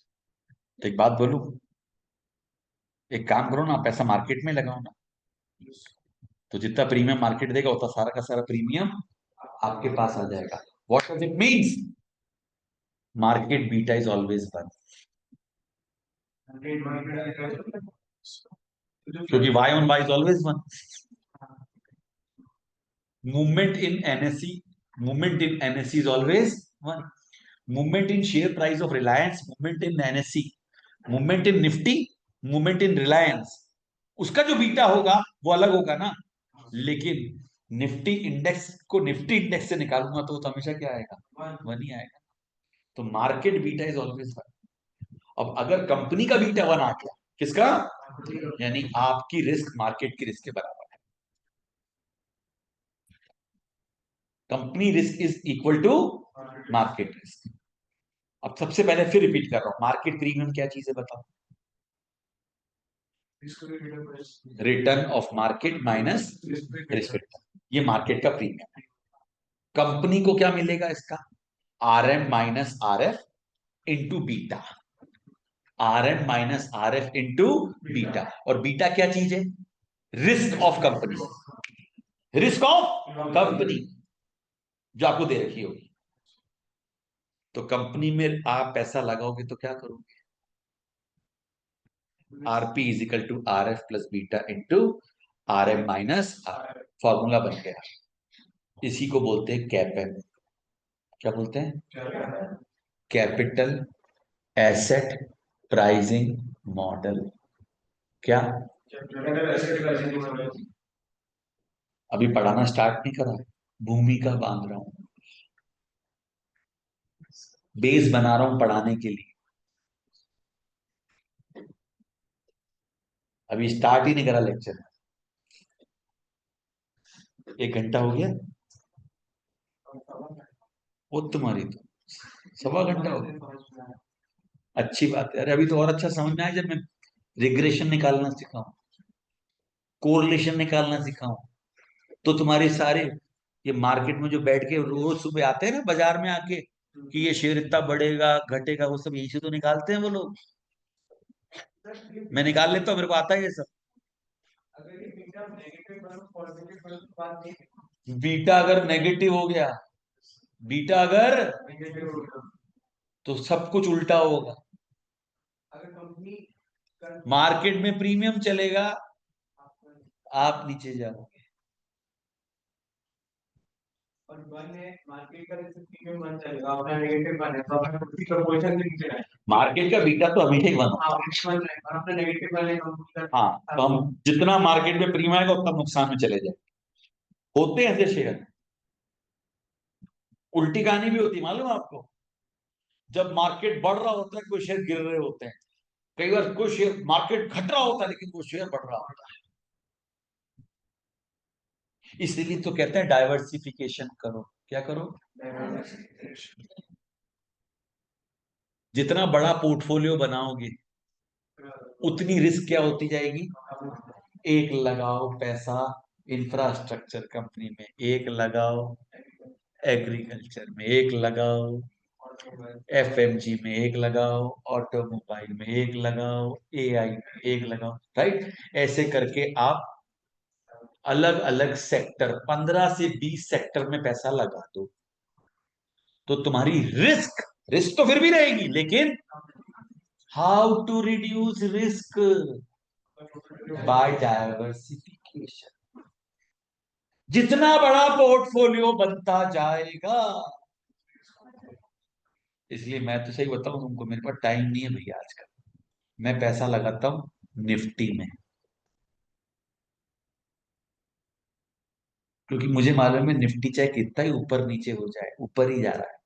तो एक बात बोलूं, एक काम करो ना, पैसा मार्केट में लगाओ ना, तो जितना प्रीमियम मार्केट देगा उतना सारा का सारा प्रीमियम आपके पास आ जाएगा। What does it means, market beta is always 1, क्योंकि Y on Y is always 1। Movement in NSC, movement in NSC is always 1। Movement in share price of Reliance, movement in NSC, movement in Nifty, movement in Reliance, उसका जो beta होगा वो अलग होगा ना। लेकिन Nifty index को Nifty index से निकालूंगा तो हमेशा क्या आएगा, 1 ही आएगा। तो मार्केट बीटा इज ऑलवेज 1। अब अगर कंपनी का बीटा 1 आ गया, किसका, यानी आपकी रिस्क मार्केट की रिस्क के बराबर है। Company risk is equal to market risk. अब सबसे पहले फिर रिपीट कर रहा हूं, मार्केट प्रीमियम क्या चीज है बताओ, return of market minus risk return, ये मार्केट का प्रीमियम है। कंपनी को क्या मिलेगा इसका? RM minus RF into beta, RM minus RF into beta. और बीटा क्या चीज है? Risk of company, risk of company जो आपको दे रखी होगी। तो कंपनी में आप पैसा लगाओगे तो क्या करोगे? RP is equal to RF plus beta into RM minus RF, formula बन गया। इसी को बोलते हैं कैपेम। क्या बोलते हैं? Capital asset pricing model. क्या? अभी पढ़ाना स्टार्ट नहीं करा, भूमिका बांध रहा हूं, बेस बना रहा हूं पढ़ाने के लिए। अभी स्टार्ट ही नहीं करा लेक्चर, 1 घंटा हो गया। वो तुम्हारी तो 1.25 घंटा हो गया। अच्छी बात है। अरे अभी तो और अच्छा समझ में आया जब मैं रिग्रेशन निकालना सिखाऊं, कोरिलेशन निकालना सिखाऊं। तो तुम्हारे सारे ये मार्केट में जो बैठ के रोज सुबह आते हैं ना बाजार में आके कि ये शेयर इतना बढ़ेगा घटेगा, वो सब यही से तो निकालते हैं वो लोग। मैं निकाल लेता हूँ, मेरे को आता है ये सब। बीटा अगर नेगेटिव हो गया, बीटा अगर तो सब कुछ उल्टा होगा। मार्केट में प्रीमियम चलेगा, आप नीचे जाओगे। मार्केट का बीटा तो हमेशा ही वन होता है। हाँ, तो हम जितना मार्केट में प्रीमियम आएगा उतना नुकसान में चले जाए। होते हैं ऐसे शेयर। उल्टी कहानी भी होती है, मालूम है आपको? जब मार्केट बढ़ रहा होता है कोई शेयर गिर रहे होते हैं, कई बार कोई शेयर मार्केट घट रहा होता है लेकिन कोई शेयर बढ़ रहा होता है। इसीलिए तो कहते हैं डाइवर्सिफिकेशन करो। क्या करो? जितना बड़ा पोर्टफोलियो बनाओगे उतनी रिस्क क्या होती जाएगी? एक लगाओ पैसा इंफ्रास्ट्रक्चर कंपनी में, एक लगाओ एग्रीकल्चर में, एक लगाओ FMG में, एक लगाओ ऑटोमोबाइल में, एक लगाओ AI में, एक लगाओ, राइट? ऐसे करके आप अलग अलग सेक्टर 15 से 20 सेक्टर में पैसा लगा दो, तो तुम्हारी रिस्क, रिस्क तो फिर भी रहेगी लेकिन how to reduce risk? By diversification. जितना बड़ा पोर्टफोलियो बनता जाएगा, इसलिए मैं तो सही बताऊं तुमको, मेरे पास टाइम नहीं है भैया आजकल। मैं पैसा लगाता हूं निफ्टी में, क्योंकि मुझे मालूम है निफ्टी चाहे कितना ही ऊपर नीचे हो जाए ऊपर ही जा रहा है।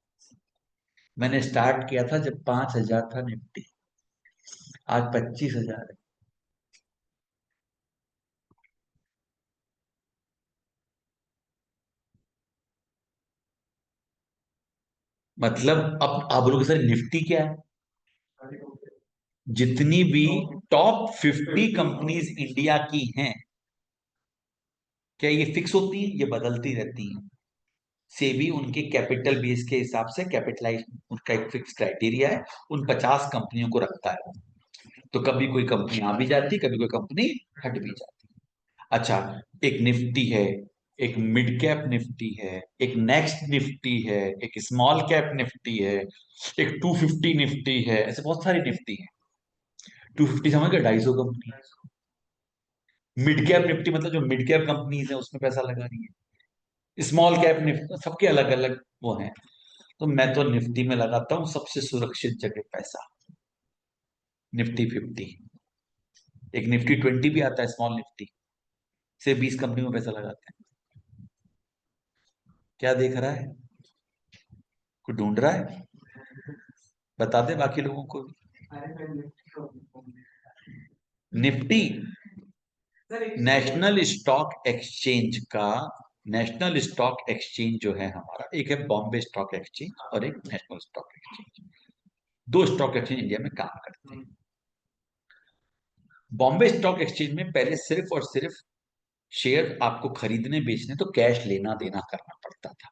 मैंने स्टार्ट किया था जब 5,000 था निफ्टी, आज 25,000 है। मतलब अब आप बोलोगे सर निफ्टी क्या है? जितनी भी टॉप 50 कंपनीज इंडिया की हैं, क्या ये फिक्स होती है? ये बदलती रहती हैं। सेबी उनके कैपिटल बेस के हिसाब से कैपिटलाइज, उनका एक फिक्स क्राइटेरिया है, उन 50 कंपनियों को रखता है। तो कभी कोई कंपनी आ भी जाती, कभी कोई कंपनी हट भी जाती। अच्छा, एक निफ्टी है, एक मिड कैप निफ्टी है, एक नेक्स्ट निफ्टी है, एक स्मॉल कैप निफ्टी है, एक 250 निफ्टी है, ऐसे बहुत सारी निफ्टी है। 250 समझ गए? 250 कंपनी। मिड कैप निफ्टी मतलब जो मिड कैप कंपनीज है उसमें पैसा लगा रही है। स्मॉल कैप निफ्टी, सबके अलग अलग वो हैं। तो मैं तो निफ्टी में लगाता हूँ सबसे सुरक्षित जगह पैसा, निफ्टी 50। एक निफ्टी 20 भी आता है, स्मॉल निफ्टी से 20 कंपनी में पैसा लगाते हैं। क्या देख रहा है? कोई ढूंढ रहा है? बता दे बाकी लोगों को भी। निफ्टी नेशनल स्टॉक एक्सचेंज का, नेशनल स्टॉक एक्सचेंज जो है हमारा, एक है बॉम्बे स्टॉक एक्सचेंज और एक नेशनल स्टॉक एक्सचेंज। दो स्टॉक एक्सचेंज इंडिया में काम करते हैं। बॉम्बे स्टॉक एक्सचेंज में पहले सिर्फ और सिर्फ शेयर आपको खरीदने बेचने तो कैश लेना देना करना पड़ता था।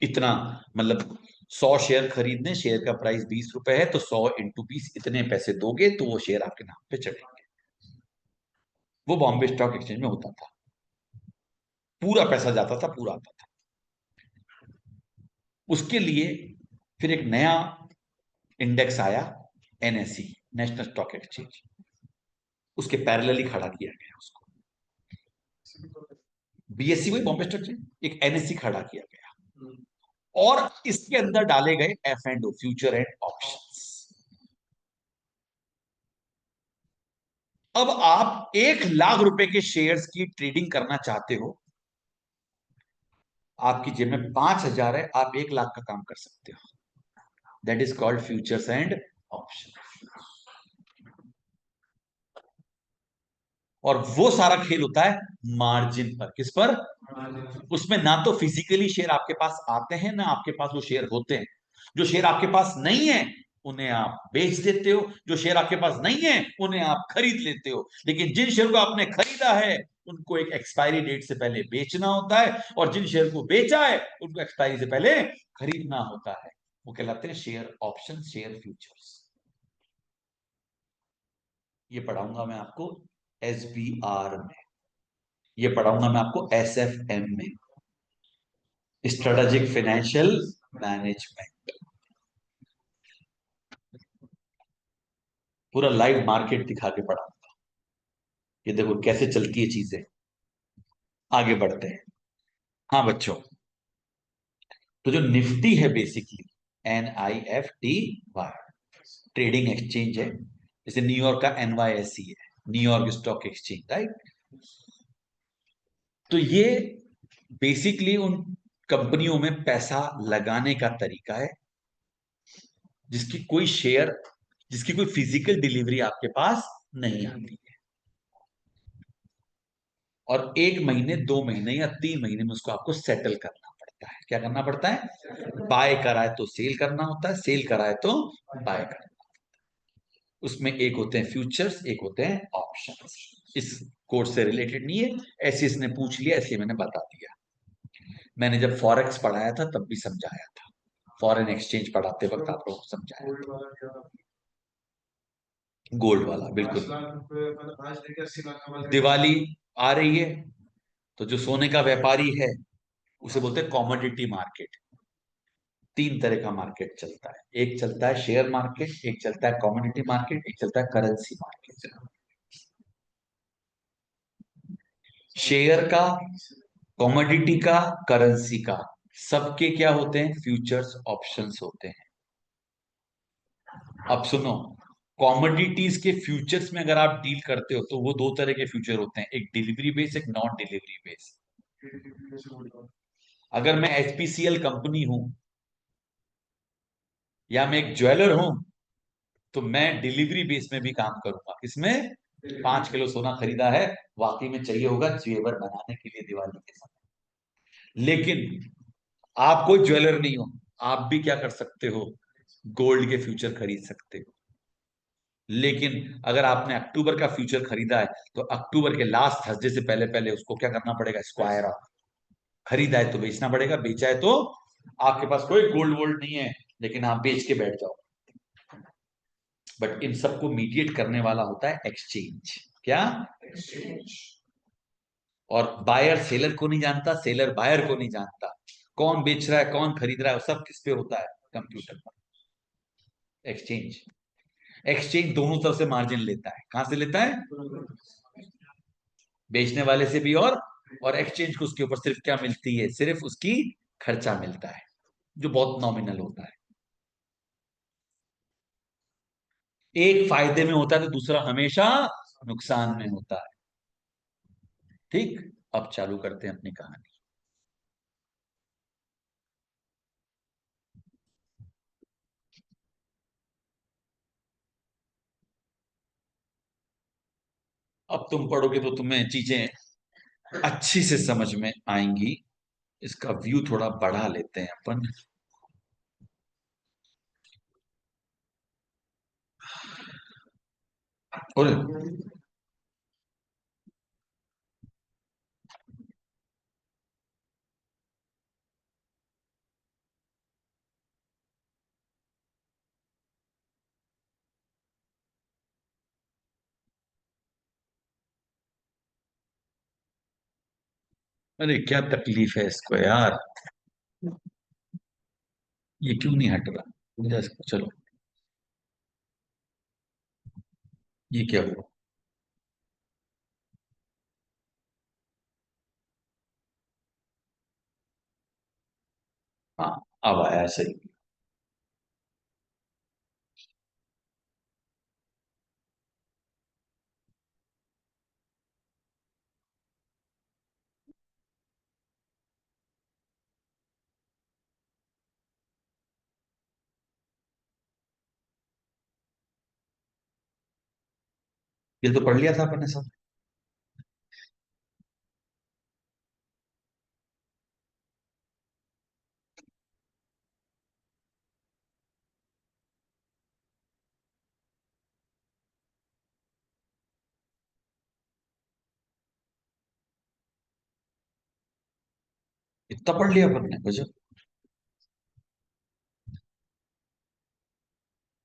इतना, मतलब 100 शेयर खरीदने, शेयर का प्राइस 20 रुपए है तो 100 × 20 इतने पैसे दोगे तो वो शेयर आपके नाम पे चढ़ेंगे। वो बॉम्बे स्टॉक एक्सचेंज में होता था, पूरा पैसा जाता था, पूरा आता था। उसके लिए फिर एक नया इंडेक्स आया, एनएसई, नेशनल स्टॉक एक्सचेंज, उसके पैरेलली खड़ा किया गया उसको। बीएससी वही बॉम्बे स्टॉक एक्सचेंज, एक एनएससी खड़ा किया गया और इसके अंदर डाले गए F and O, future and options. अब आप 1 लाख रुपए के शेयर्स की ट्रेडिंग करना चाहते हो, आपकी जेब में 5,000 है, आप 1 लाख का काम कर सकते हो। That is called futures and option. और वो सारा खेल होता है मार्जिन पर। किस पर? उसमें ना तो फिजिकली शेयर आपके पास आते हैं, ना आपके पास वो शेयर होते हैं। जो शेयर आपके पास नहीं है उन्हें आप बेच देते हो, जो शेयर आपके पास नहीं है उन्हें आप खरीद लेते हो। लेकिन जिन शेयर को आपने खरीदा है उनको एक एक्सपायरी डेट से पहले बेचना होता है, और जिन शेयर को बेचा है उनको एक्सपायरी से पहले खरीदना होता है। वो कहलाते हैं शेयर ऑप्शन, शेयर फ्यूचर्स। ये पढ़ाऊंगा मैं आपको एसबीआर में, ये पढ़ाऊंगा मैं आपको एसएफएम में, स्ट्रेटेजिक फाइनेंशियल मैनेजमेंट। पूरा लाइव मार्केट दिखा के पढ़ाऊंगा। ये देखो कैसे चलती है चीजें। आगे बढ़ते हैं। हाँ बच्चों, तो जो निफ्टी है बेसिकली, NIFTY, ट्रेडिंग एक्सचेंज है। जैसे न्यूयॉर्क का NYSE है, न्यूयॉर्क स्टॉक एक्सचेंज, राइट। तो ये बेसिकली उन कंपनियों में पैसा लगाने का तरीका है जिसकी कोई शेयर, जिसकी कोई फिजिकल डिलीवरी आपके पास नहीं आती है, और 1 महीने 2 महीने या 3 महीने में उसको आपको सेटल करना पड़ता है। क्या करना पड़ता है? बाय कराए तो सेल करना होता है, सेल कराए तो बाय करना। उसमें एक होते हैं फ्यूचर्स, एक होते हैं ऑप्शंस। इस कोर्स से रिलेटेड नहीं है, ऐसे इसने पूछ लिया इसलिए मैंने बता दिया। मैंने जब फॉरेक्स पढ़ाया था तब भी समझाया था, फॉरेन एक्सचेंज पढ़ाते वक्त आप लोगों को समझाया था। गोल्ड वाला बिल्कुल। दिवाली आ रही है तो जो सोने का व्यापारी है उसे बोलते हैं कॉमोडिटी मार्केट। 3 तरह का मार्केट चलता है, एक चलता है शेयर मार्केट, एक चलता है कॉमोडिटी मार्केट, एक चलता है करेंसी मार्केट। शेयर का, कॉमोडिटी का, करेंसी का, सबके क्या होते हैं? फ्यूचर्स ऑप्शंस होते हैं। अब सुनो, कॉमोडिटीज के फ्यूचर्स में अगर आप डील करते हो तो वो 2 तरह के फ्यूचर होते हैं, एक डिलीवरी बेस, एक नॉन डिलीवरी बेस। अगर मैं HPCL कंपनी हूं या मैं एक ज्वेलर हूं तो मैं डिलीवरी बेस में भी काम करूंगा। इसमें 5 किलो सोना खरीदा है, वाकई में चाहिए होगा जेवर बनाने के लिए दिवाली के समय। लेकिन आप कोई ज्वेलर नहीं हो, आप भी क्या कर सकते हो? गोल्ड के फ्यूचर खरीद सकते हो। लेकिन अगर आपने अक्टूबर का फ्यूचर खरीदा है तो अक्टूबर के लास्ट थर्सडे से पहले पहले उसको क्या करना पड़ेगा? Square of. खरीदा है तो बेचना पड़ेगा, बेचा है तो आपके पास कोई गोल्ड वोल्ड नहीं है लेकिन आप बेच के बैठ जाओ। बट इन सबको मीडिएट करने वाला होता है एक्सचेंज। क्या? एक्सचेंज। और बायर सेलर को नहीं जानता, सेलर बायर को नहीं जानता, कौन बेच रहा है कौन खरीद रहा है, सब किस पे होता है? कंप्यूटर पर। एक्सचेंज, एक्सचेंज दोनों तरफ से मार्जिन लेता है। कहां से लेता है? बेचने वाले से भी। और एक्सचेंज को उसके ऊपर सिर्फ क्या मिलती है? सिर्फ उसकी खर्चा मिलता है, जो बहुत नॉमिनल होता है। एक फायदे में होता है तो दूसरा हमेशा नुकसान में होता है। ठीक, अब चालू करते हैं अपनी कहानी। अब तुम पढ़ोगे तो तुम्हें चीजें अच्छी से समझ में आएंगी। इसका व्यू थोड़ा बढ़ा लेते हैं अपन। और अरे क्या तकलीफ है इसको यार, ये क्यों नहीं हट रहा? चलो, ये क्या हुआ? हाँ, अब आया सही। ये तो पढ़ लिया था अपन ने सब। इतना पढ़ लिया अपन ने, गजब।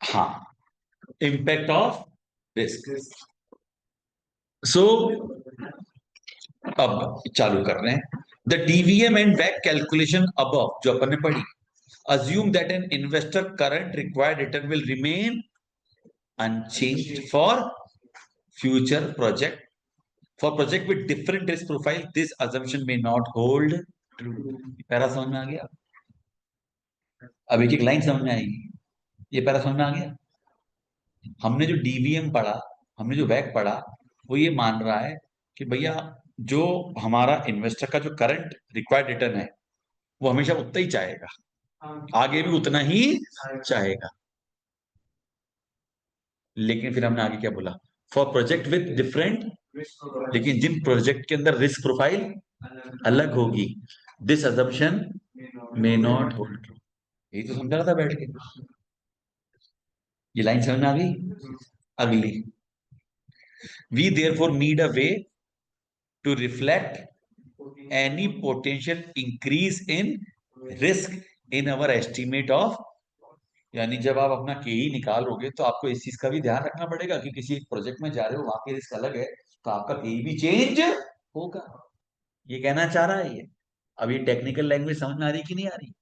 हाँ, इम्पैक्ट ऑफ रिस्क। सो अब चालू कर रहे हैं। The DVM and back calculation अब जो अपन ने पढ़ी, assume that an investor current required return will remain unchanged for future project, for project with different risk profile this assumption may not hold true। Para समझ में आ गया? अब एक एक लाइन समझ में आएगी। ये पैरा समझ में आ गया? हमने जो डीवीएम पढ़ा, हमने जो वैक पढ़ा, वो ये मान रहा है कि भैया जो हमारा इन्वेस्टर का जो करंट रिक्वायर्ड रिटर्न है वो हमेशा उतना ही चाहेगा, आगे भी उतना ही चाहेगा। लेकिन फिर हमने आगे क्या बोला? फॉर प्रोजेक्ट विथ डिफरेंट, लेकिन जिन प्रोजेक्ट के अंदर रिस्क प्रोफाइल अलग होगी, this assumption may not hold true. यही तो समझा रहा था बैठ के। ये लाइन समझ में आ गई? अगली, we therefore need a way to reflect any potential increase in risk in our estimate of, यानी जब आप अपना केई निकालोगे तो आपको इस चीज का भी ध्यान रखना पड़ेगा कि किसी एक प्रोजेक्ट में जा रहे हो, वहां की रिस्क अलग है, तो आपका केई भी चेंज होगा। ये कहना चाह रहा है ये। अब ये टेक्निकल लैंग्वेज समझ में आ रही कि नहीं आ रही?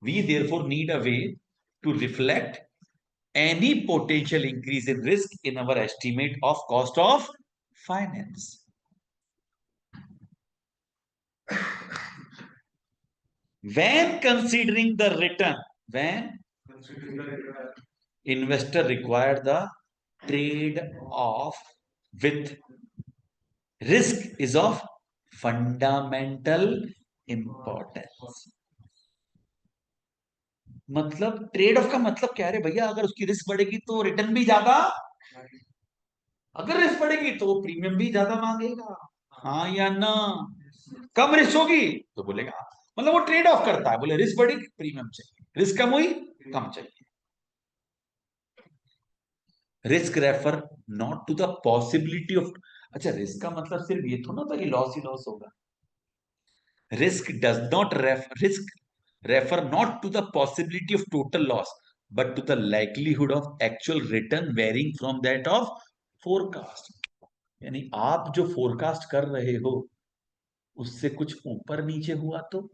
We therefore need a way to reflect any potential increase in risk in our estimate of cost of finance when considering the return, when investor require the trade off with risk is of fundamental importance। मतलब trade off का मतलब क्या है भैया? अगर उसकी risk बढ़ेगी तो रिटर्न भी ज्यादा, अगर रिस्क बढ़ेगी तो वो प्रीमियम भी ज्यादा मांगेगा। हाँ या ना? कम रिस्क होगी तो बोलेगा, मतलब वो ट्रेड ऑफ करता है, बोले रिस्क बढ़ी प्रीमियम चाहिए, रिस्क कम हुई कम चाहिए। Risk refer not to the possibility of, अच्छा रिस्क का मतलब सिर्फ ये थोड़ा ना कि लॉस ही लॉस होगा। Risk does not risk refer not to the possibility of total loss but to the likelihood of actual return varying from that of forecast. यानी आप जो फोरकास्ट कर रहे हो उससे कुछ ऊपर नीचे हुआ तो,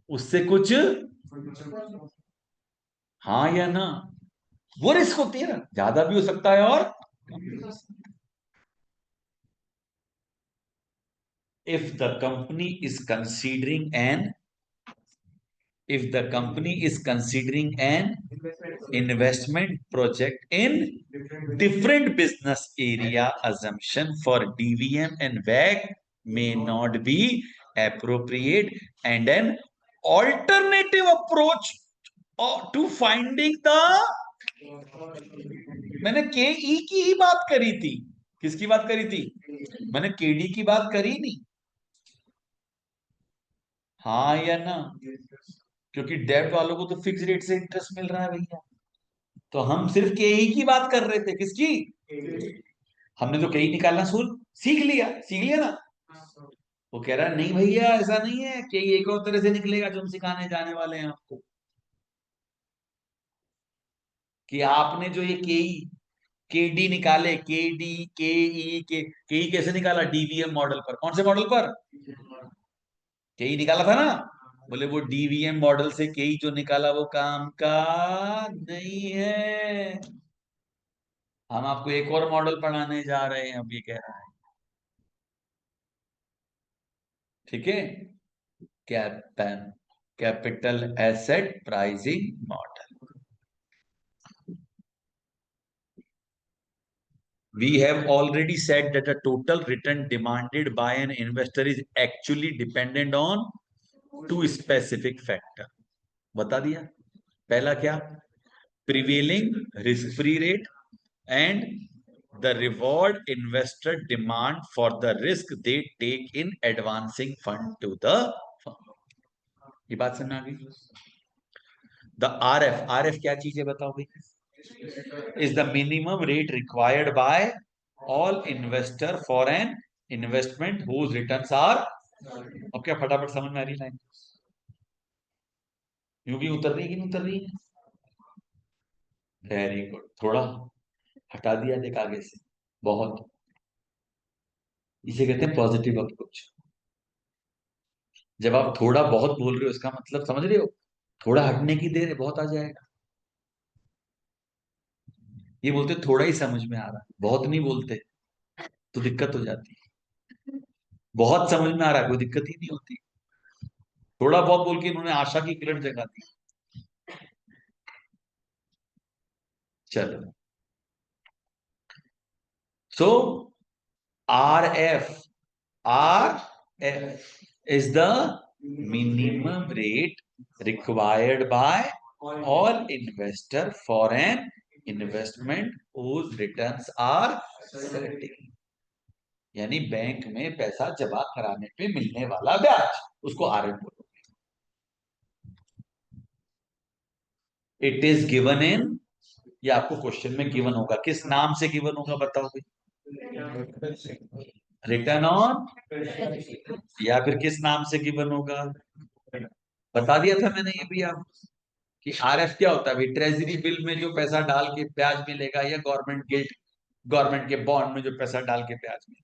उससे कुछ, हाँ या ना? वो रिस्क होती है ना, ज्यादा भी हो सकता है और कम भी हो सकता है। if the company is considering an if the company is considering an investment project in different business area, assumption for DVM and WAC may not be appropriate, and an alternative approach to finding the, मैंने के ई की ही बात करी थी। किसकी बात करी थी? मैंने केडी की बात करी नहीं। हाँ या ना? क्योंकि डेब्ट वालों को तो फिक्स रेट से इंटरेस्ट मिल रहा है भैया। तो हम सिर्फ के ई की बात कर रहे थे, किसकी? हमने तो के ई निकालना सीख लिया ना। वो कह रहा है नहीं भैया ऐसा नहीं है, के ई एक और तरह से निकलेगा जो हम सिखाने जाने वाले हैं आपको। कि आपने जो ये के डी निकाले, के ई कैसे निकाला? डीवीएम मॉडल पर। कौन से मॉडल पर? के ई निकाला था ना। बोले वो डीवीएम मॉडल से के ई जो निकाला वो काम का नहीं है, हम आपको एक और मॉडल पढ़ाने जा रहे हैं, अब ये कह रहा है। ठीक है। CAPM capital asset pricing model. We have already said that the total return demanded by an investor is actually dependent on two specific factor. बता दिया। पहला क्या? Prevailing risk free rate and the reward investor demand for the risk they take in advancing fund to the firm. ये बात समझ आ गई? The RF क्या चीज है बताओ भाई? Is the minimum rate required by all investor for an investment whose returns are। अब क्या फटाफट समझ में आ रही लाइन? यूं भी उतर रही कि नहीं उतर रही है? Very good. थोड़ा हटा दिया देख आगे से, बहुत। इसे कहते हैं पॉजिटिव अप्रोच। जब आप थोड़ा बहुत बोल रहे हो इसका मतलब समझ रहे हो, थोड़ा हटने की देर है, बहुत आ जाएगा। ये बोलते थोड़ा ही समझ में आ रहा है, बहुत नहीं बोलते तो दिक्कत हो जाती है। बहुत समझ में आ रहा है कोई दिक्कत ही नहीं होती, थोड़ा बहुत बोल के इन्होंने आशा की किरण जगा दी। चलो, सो RF is the minimum rate required by all investor for an investment whose returns are certain। यानी बैंक में पैसा जमा कराने पे मिलने वाला ब्याज, उसको RF बोलो। इट इज गिवन इन, ये आपको क्वेश्चन में गिवन होगा, किस नाम से गिवन होगा बताओ भाई? रिटर्न ऑन, या फिर किस नाम से गिवन होगा? बता दिया था मैंने ये भी आप, कि RF क्या होता है भाई? ट्रेजरी बिल में जो पैसा डाल के ब्याज मिलेगा, या गवर्नमेंट के बॉन्ड में जो पैसा डाल के ब्याज मिलेगा।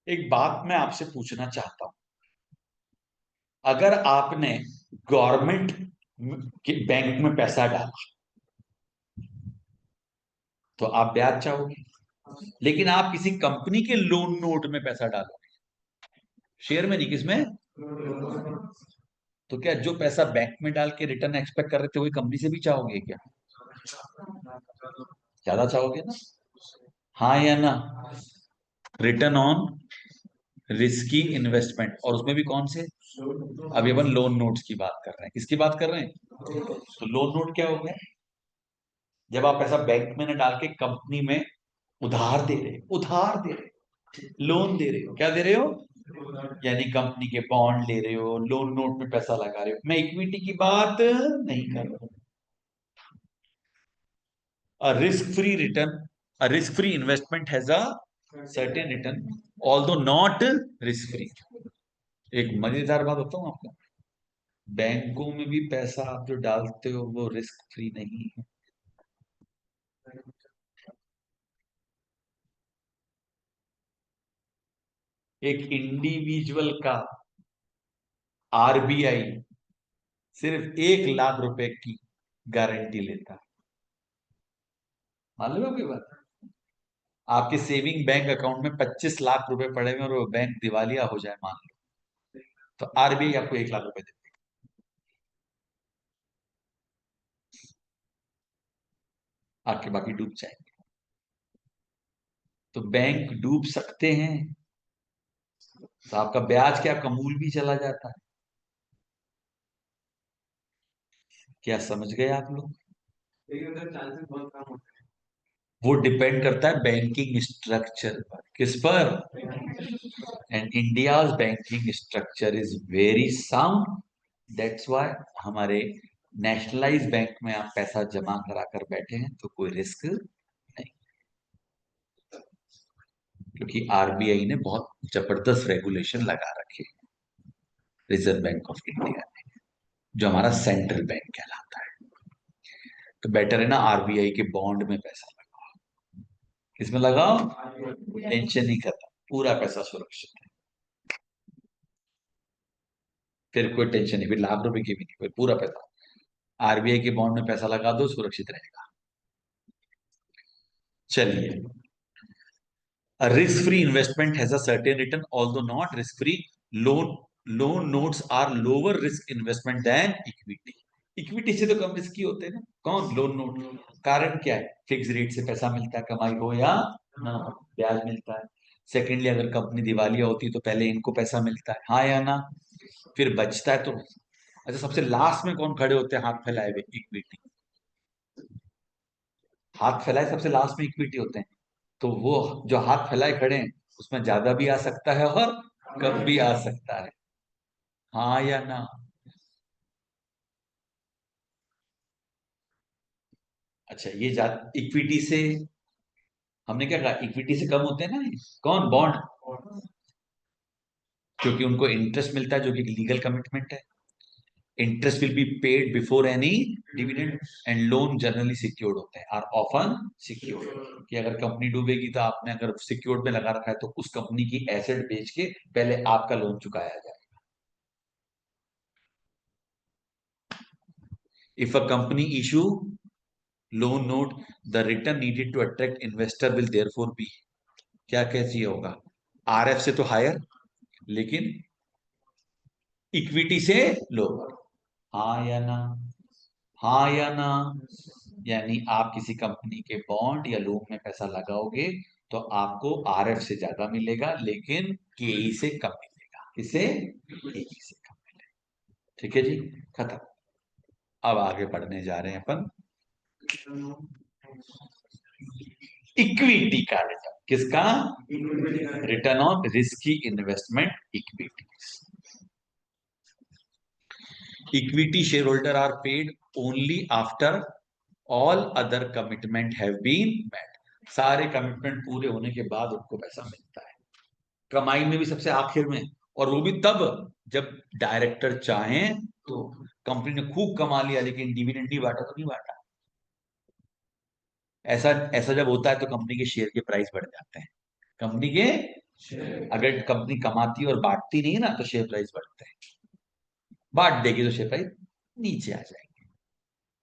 एक बात मैं आपसे पूछना चाहता हूं, अगर आपने गवर्नमेंट के बैंक में पैसा डाला तो आप ब्याज चाहोगे, लेकिन आप किसी कंपनी के लोन नोट में पैसा डालोगे, शेयर में नहीं, किसमें? तो क्या जो पैसा बैंक में डाल के रिटर्न एक्सपेक्ट कर रहे थे वही कंपनी से भी चाहोगे क्या? ज्यादा चाहोगे ना? हाँ या ना? रिटर्न ऑन रिस्की इन्वेस्टमेंट, और उसमें भी कौन से? अभी अपन लोन नोट्स की बात कर रहे हैं, किसकी बात कर रहे हैं? तो लोन नोट क्या हो गया? जब आप पैसा बैंक में न डाल के कंपनी में उधार दे रहे हो, लोन दे रहे हो, क्या दे रहे हो? यानी कंपनी के बॉन्ड ले रहे हो, लोन नोट में पैसा लगा रहे हो। मैं इक्विटी की बात नहीं कर रहा हूं। A risk free investment has a certain return, although not risk free। एक मजेदार बात बताऊं आपको, बैंकों में भी पैसा आप जो डालते हो वो रिस्क फ्री नहीं है। एक इंडिविजुअल का RBI सिर्फ 1 लाख रुपए की गारंटी लेता है। मालूम है आपकी बात? आपके सेविंग बैंक अकाउंट में 25 लाख रुपए पड़े हुए और वो बैंक दिवालिया हो जाए मान लो, तो RBI आपको 1 लाख रुपए देती है, आपके बाकी डूब जाएंगे। तो बैंक डूब सकते हैं, तो आपका ब्याज क्या, आपका मूल भी चला जाता है। क्या समझ गए आप लोग? वो डिपेंड करता है बैंकिंग स्ट्रक्चर पर। किस पर? And India's banking structure is very sound that's why हमारे नेशनलाइज बैंक में आप पैसा जमा करा कर बैठे हैं तो कोई रिस्क नहीं, क्योंकि आरबीआई ने बहुत जबरदस्त रेगुलेशन लगा रखे, रिजर्व बैंक ऑफ इंडिया ने, जो हमारा सेंट्रल बैंक कहलाता है। तो बेटर है ना आरबीआई के बॉन्ड में पैसा लगाओ। किसमें लगाओ? टेंशन नहीं करना, पूरा पैसा सुरक्षित है, फिर कोई टेंशन नहीं, फिर लाख रुपए की भी नहीं, फिर पूरा पैसा आरबीआई के बॉन्ड में पैसा लगा दो, सुरक्षित रहेगा। चलिए, risk free investment has a certain return although not risk free. Loan notes are lower risk investment than equity. Equity से तो कम रिस्की होते हैं ना। कौन? Loan note. कारण क्या है? फिक्स रेट से पैसा मिलता है, कमाई हो या ना हो, ब्याज मिलता है। सेकेंडली, अगर कंपनी दिवालिया होती है तो पहले इनको पैसा मिलता है, हाँ या ना? फिर बचता है तो अच्छा, सबसे लास्ट में कौन खड़े होते हैं हाथ फैलाए हुए? इक्विटी। हाथ फैलाए सबसे लास्ट में इक्विटी होते हैं, तो वो जो हाथ फैलाए खड़े हैं उसमें ज्यादा भी आ सकता है और कम भी आ सकता है, हाँ या ना? अच्छा, ये इक्विटी से, हमने क्या कहा, इक्विटी से कम होते हैं ना ये। कौन? बॉन्ड। क्योंकि उनको इंटरेस्ट मिलता है जो कि लीगल कमिटमेंट है। Interest will be paid before any dividend, and loan generally secured होते हैं, आर ऑफन सिक्योर्ड। कि अगर कंपनी डूबेगी तो आपने अगर सिक्योर्ड में लगा रखा है तो उस कंपनी की एसेट बेच के पहले आपका लोन चुकाया जाए। If a company issue loan note, the return needed to attract investor will therefore be, क्या कैसे होगा? आरएफ से तो हायर, लेकिन इक्विटी से लोअर, हाँ या ना? हाँ या ना? यानी आप किसी कंपनी के बॉन्ड या लोन में पैसा लगाओगे तो आपको आरएफ से ज्यादा मिलेगा, लेकिन केई से कम मिलेगा। किसे? केई से कम मिलेगा। ठीक है जी, खत्म। अब आगे बढ़ने जा रहे हैं अपन इक्विटी का रिटर्न। किसका? Return on risky investment equity. Equity share holder are paid only after all other commitment have been met. सारे कमिटमेंट पूरे होने के बाद उनको पैसा मिलता है, कमाई में भी सबसे आखिर में, और वो भी तब जब डायरेक्टर चाहें तो। कंपनी ने खूब कमा लिया लेकिन डिविडेंड नहीं बांटा तो नहीं बांटा। ऐसा ऐसा जब होता है तो कंपनी के शेयर के प्राइस बढ़ जाते हैं। कंपनी के, अगर कंपनी कमाती और बांटती नहीं है ना तो शेयर प्राइस बढ़ते हैं, बांट देगी तो शेयर प्राइस नीचे आ जाएगी।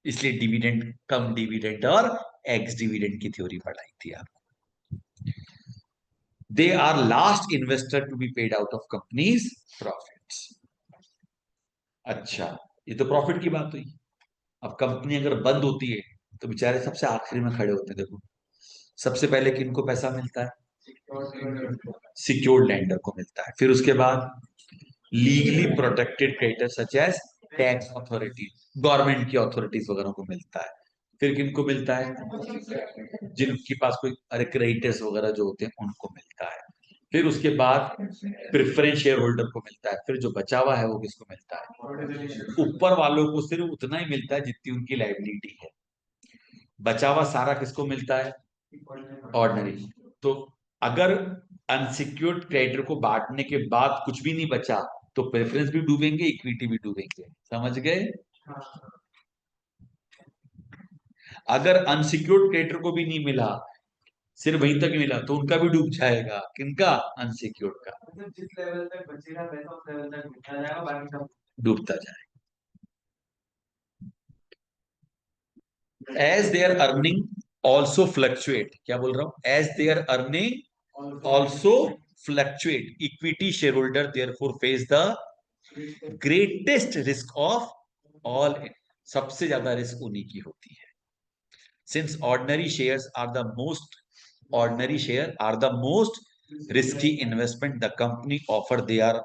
इसलिए डिविडेंड, कम डिविडेंड और एक्स डिविडेंड की थ्योरी पढ़ाई थी आपको। They are last investor to be paid out of companies profits. अच्छा, ये तो प्रॉफिट की बात हुई। अब कंपनी अगर बंद होती है तो बेचारे सबसे आखिरी में खड़े होते हैं। देखो, सबसे पहले किनको पैसा मिलता है? सिक्योर्ड लेंडर को मिलता है। फिर उसके बाद legally protected creditor such as tax authority, government की अथॉरिटीज वगैरह को मिलता है। फिर किनको मिलता है? जिनके पास कोई अरे क्रेडिटर्स वगैरह जो होते हैं उनको मिलता है। फिर उसके बाद प्रेफरेंस शेयर होल्डर को मिलता है। फिर जो बचा हुआ है वो किसको मिलता है? ऊपर वालों को सिर्फ उतना ही मिलता है जितनी उनकी लाइबिलिटी है। बचा हुआ सारा किसको मिलता है? ऑर्डिनरी। तो अगर अनसिक्योर्ड क्रेडिटर को बांटने के बाद कुछ भी नहीं बचा तो प्रेफरेंस भी डूबेंगे, इक्विटी भी डूबेंगे। समझ गए? अगर अनसिक्योर्ड क्रेडिटर को भी नहीं मिला, सिर्फ वहीं तक मिला, तो उनका भी डूब जाएगा। किनका? अनसिक्योर्ड का। मतलब जिस लेवल तक बचेगा पैसा उस लेवल तक डूबता जाएगा, बाकी सब डूबता जाएगा। As their earning also fluctuate, क्या बोल रहा हूं? As their earning also fluctuate, equity share holder therefore face the greatest risk of all. सबसे ज्यादा रिस्क उन्हीं की होती है। Since ordinary share are the most risky investment the company offer, they are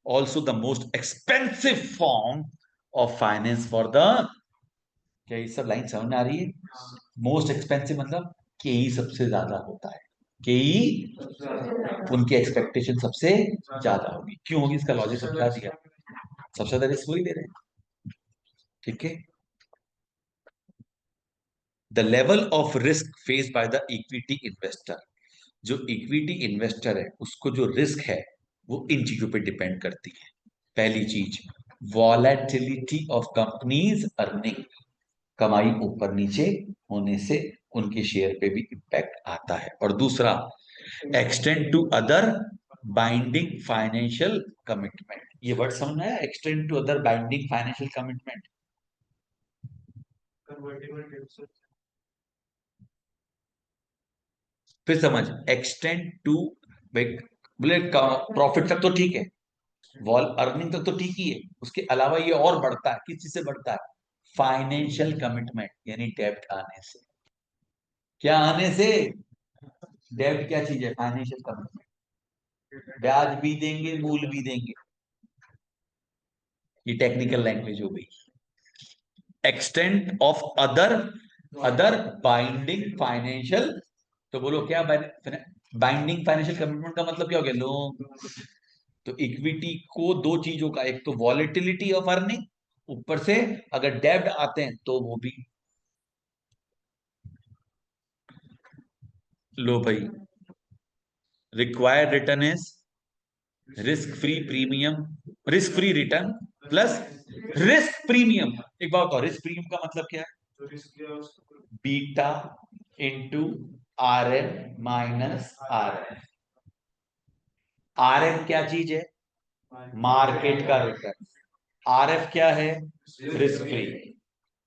also the most expensive form of finance for the, क्या ये सब line समझ में आ रही है? मोस्ट एक्सपेंसिव मतलब केई सबसे ज्यादा होता है, केई उनकी एक्सपेक्टेशन सबसे ज्यादा होगी। क्यों होगी? इसका लॉजिक समझा दिया। सबसे ज्यादा रिस्क वही ले रहे हैं। ठीक है। The level of risk face by the equity investor, जो इक्विटी इन्वेस्टर है उसको जो रिस्क है वो इन चीजों पे डिपेंड करती है। पहली चीज, वॉलेटिलिटी ऑफ कंपनीज अर्निंग, कमाई ऊपर नीचे होने से उनके शेयर पे भी इम्पैक्ट आता है। और दूसरा, extend to other binding financial commitment. ये वर्ड समझ में आया, extend to other binding financial commitment. फिर समझ, एक्सटेंड टू, बोले प्रॉफिट तक तो ठीक है, वॉल अर्निंग तक तो ठीक ही है, उसके अलावा ये और बढ़ता है। किस चीज से बढ़ता है? फाइनेंशियल कमिटमेंट, यानी डेब्ट आने से। क्या आने से? डेब्ट क्या चीज है? Financial commitment. ब्याज भी देंगे, मूल भी देंगे। ये टेक्निकल लैंग्वेज हो गई। Extent of other, other binding financial. तो बोलो क्या बाइंडिंग फाइनेंशियल कमिटमेंट का मतलब क्या हो गया? लोन। तो इक्विटी को दो चीजों का, एक तो वॉलेटिलिटी ऑफ अर्निंग, ऊपर से अगर डेब्ट आते हैं तो वो भी। लो भाई, required return is risk free premium, risk free return plus risk premium. एक बात बताओ, रिस्क प्रीमियम का मतलब क्या है? Beta into R M minus R M. R M क्या चीज है? मार्केट का रिटर्न। आर एफ क्या है? Risk free.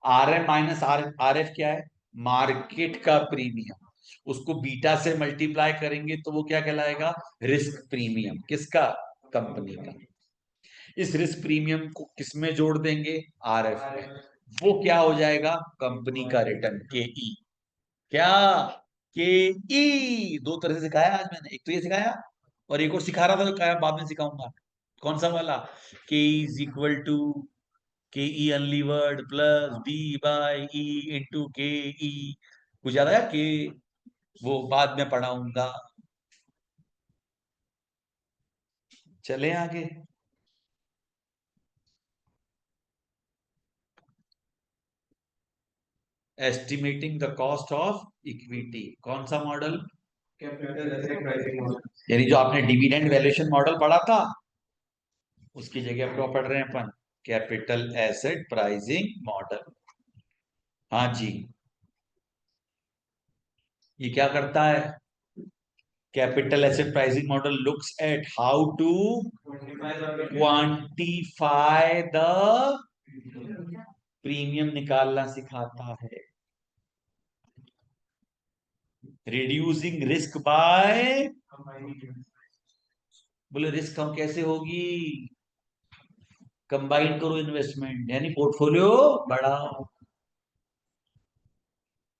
R M minus R R F क्या है? मार्केट का प्रीमियम। उसको बीटा से मल्टीप्लाई करेंगे तो वो क्या कहलाएगा? Risk premium. किसका? कंपनी का। इस रिस्क प्रीमियम को किसमें जोड़ देंगे? आर एफ में। वो क्या हो जाएगा? कंपनी का रिटर्न, के ई। क्या? के ई। दो तरह से सिखाया आज मैंने, एक तो ये सिखाया और एक और सिखा रहा था, तो क्या बाद में सिखाऊंगा। कौन सा वाला? के is equal to K E unlevered plus B by E into K E. कुछ याद आया? के वो बाद में पढ़ाऊंगा। चले आगे। Estimating the cost of equity, कौन सा model? Capital asset pricing model. यानी जो आपने डिविडेंड वैल्यूएशन मॉडल पढ़ा था उसकी जगह क्या पढ़ रहे हैं अपन? Capital asset pricing model. हाँ जी। ये क्या करता है? Capital asset pricing model looks at how to quantify the premium, निकालना सिखाता है। रिड्यूसिंग रिस्क बाय, बोले रिस्क कम कैसे होगी? कंबाइन करो इन्वेस्टमेंट, यानी पोर्टफोलियो बढ़ाओ।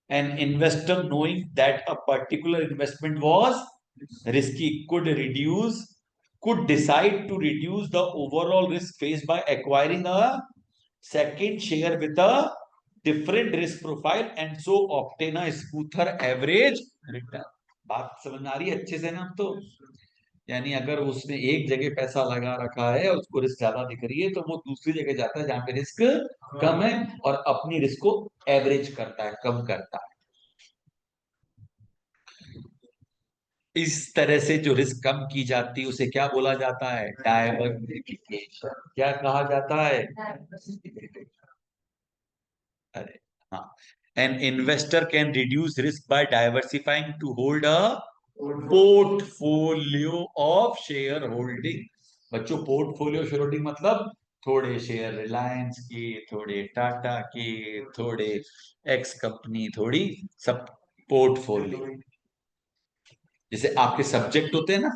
An investor knowing that a particular investment was risky could decide to reduce the overall risk faced by acquiring a second share with a different risk profile and so obtain a smoother average return। बात समझ आ रही है अच्छे से ना? अब तो यानी अगर उसने एक जगह पैसा लगा रखा है और उसको रिस्क ज्यादा दिख रही है तो वो दूसरी जगह जाता है जहां पे रिस्क कम है और अपनी रिस्क को एवरेज करता है, कम करता है। इस तरह से जो रिस्क कम की जाती है उसे क्या बोला जाता है? डायवर्सिफिकेशन। क्या कहा जाता है? अरे हाँ। An investor can reduce risk by diversifying to hold a portfolio of share holding. बच्चों, पोर्टफोलियो शेयर होल्डिंग मतलब थोड़े शेयर रिलायंस के, थोड़े टाटा के, थोड़े एक्स कंपनी, थोड़ी सब पोर्टफोलियो। जैसे आपके सब्जेक्ट होते हैं ना,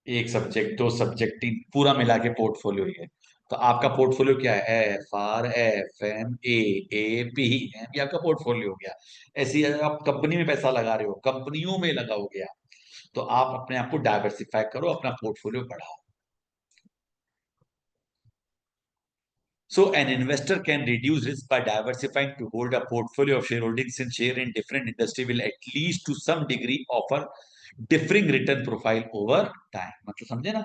एक सब्जेक्ट, दो सब्जेक्ट, तीन, पूरा मिला के पोर्टफोलियो ही है। तो आपका पोर्टफोलियो क्या है? F R F M A P M, ये आपका पोर्टफोलियो हो गया। ऐसे ही अगर आप कंपनी में पैसा लगा रहे हो, कंपनियों में लगाओगे आप, तो आप अपने आप को डाइवर्सिफाई करो, अपना पोर्टफोलियो बढ़ाओ। So an investor can reduce risk by diversifying to hold a portfolio of shareholdings, since share in different industry will at least to some degree offer differing return profile over time, मतलब समझे ना,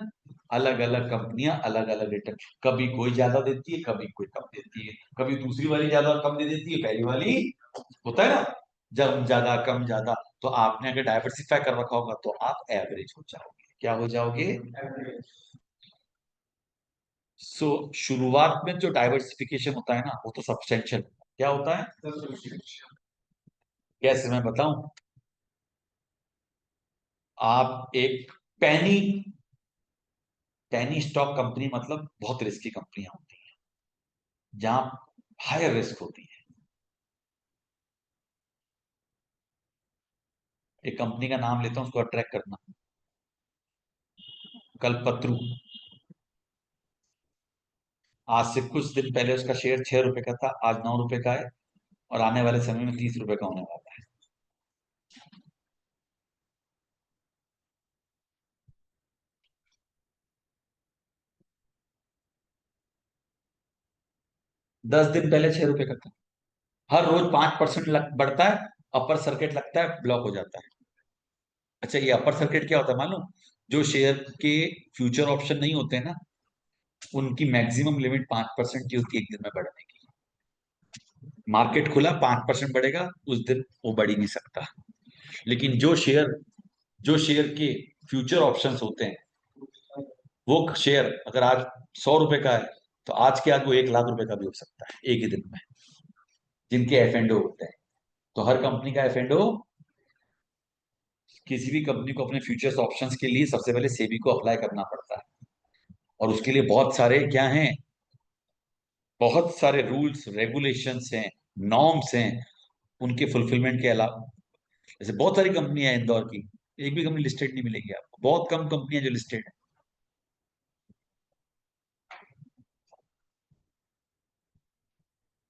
अलग अलग कंपनियां अलग अलग return, कभी कोई ज्यादा देती है, कभी कोई कम देती है, कभी दूसरी वाली ज्यादा कम दे देती है, पहली वाली, होता है ना, जब ज्यादा कम ज्यादा। तो आपने अगर डाइवर्सिफाई कर रखा होगा तो आप एवरेज हो जाओगे। क्या हो जाओगे? सो शुरुआत में जो डाइवर्सिफिकेशन होता है ना, वो तो सब्सटेंशियल, क्या होता है? कैसे मैं बताऊं? आप एक पैनी पैनी स्टॉक कंपनी, मतलब बहुत रिस्की कंपनियां होती हैं जहां हायर रिस्क होती है। एक कंपनी का नाम लेता हूं, उसको अट्रैक्ट करना, कल्पत्रु। आज से कुछ दिन पहले उसका शेयर 6 रुपए का था, आज 9 रुपए का है, और आने वाले समय में 30 रुपए का होने वाला है। 10 दिन पहले 6 रुपए का था। हर रोज 5% बढ़ता है, अपर सर्किट लगता है, ब्लॉक हो जाता है। अच्छा, ये अपर सर्किट क्या होता है मालूम? जो शेयर के फ्यूचर ऑप्शन नहीं होते हैं ना, उनकी मैक्सिमम लिमिट 5% की होती है एक दिन में बढ़ने की। मार्केट खुला, 5% बढ़ेगा, उस दिन वो बढ़ ही नहीं सकता। लेकिन जो शेयर के फ्यूचर ऑप्शंस होते हैं, वो शेयर अगर आज 100 रुपए का है, तो आज के आज वो 1 लाख रुपए का भी हो सकता है एक ही दिन में, जिनके एफ एंड ओ होते हैं। तो हर कंपनी का एफ एंड ओ, किसी भी कंपनी को अपने फ्यूचर्स ऑप्शंस के लिए सबसे पहले सेबी को अप्लाई करना पड़ता है। और उसके लिए बहुत सारे क्या हैं, बहुत सारे रूल्स रेगुलेशंस हैं, नॉर्म्स हैं। उनके फुलफिलमेंट के अलावा, जैसे बहुत सारी कंपनियां हैं इंदौर की, एक भी कंपनी लिस्टेड नहीं मिलेगी आपको, बहुत कम कंपनियां जो लिस्टेड है।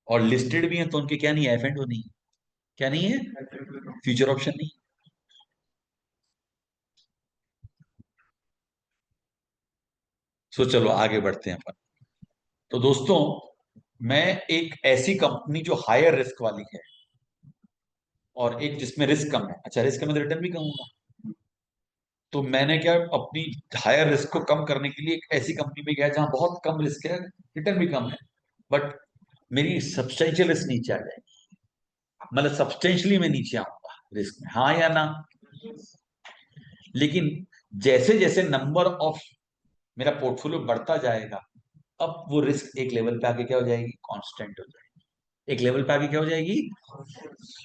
और लिस्टेड भी हैं तो उनके क्या नहीं है, एफ एंड ओ नहीं है। क्या नहीं है? फ्यूचर ऑप्शन नहीं। सो चलो आगे बढ़ते हैं अपन। तो दोस्तों, मैं एक ऐसी कंपनी जो हायर रिस्क वाली है, और एक जिसमें रिस्क कम है, अच्छा रिस्क में रिटर्न भी कम होगा, तो मैंने क्या, अपनी हायर रिस्क को कम करने के लिए एक ऐसी कंपनी में गया जहां बहुत कम रिस्क है, रिटर्न भी कम है, बट मेरी सब्सटेंशियल रिस्क नीचे आ जाएगी, मतलब सब्सटेंशियली मैं नीचे आऊंगा रिस्क में, हाँ या ना? लेकिन जैसे जैसे नंबर ऑफ मेरा पोर्टफोलियो बढ़ता जाएगा, अब वो रिस्क एक लेवल पे आके क्या हो जाएगी, कांस्टेंट हो जाएगी, एक लेवल पे आके क्या हो जाएगी।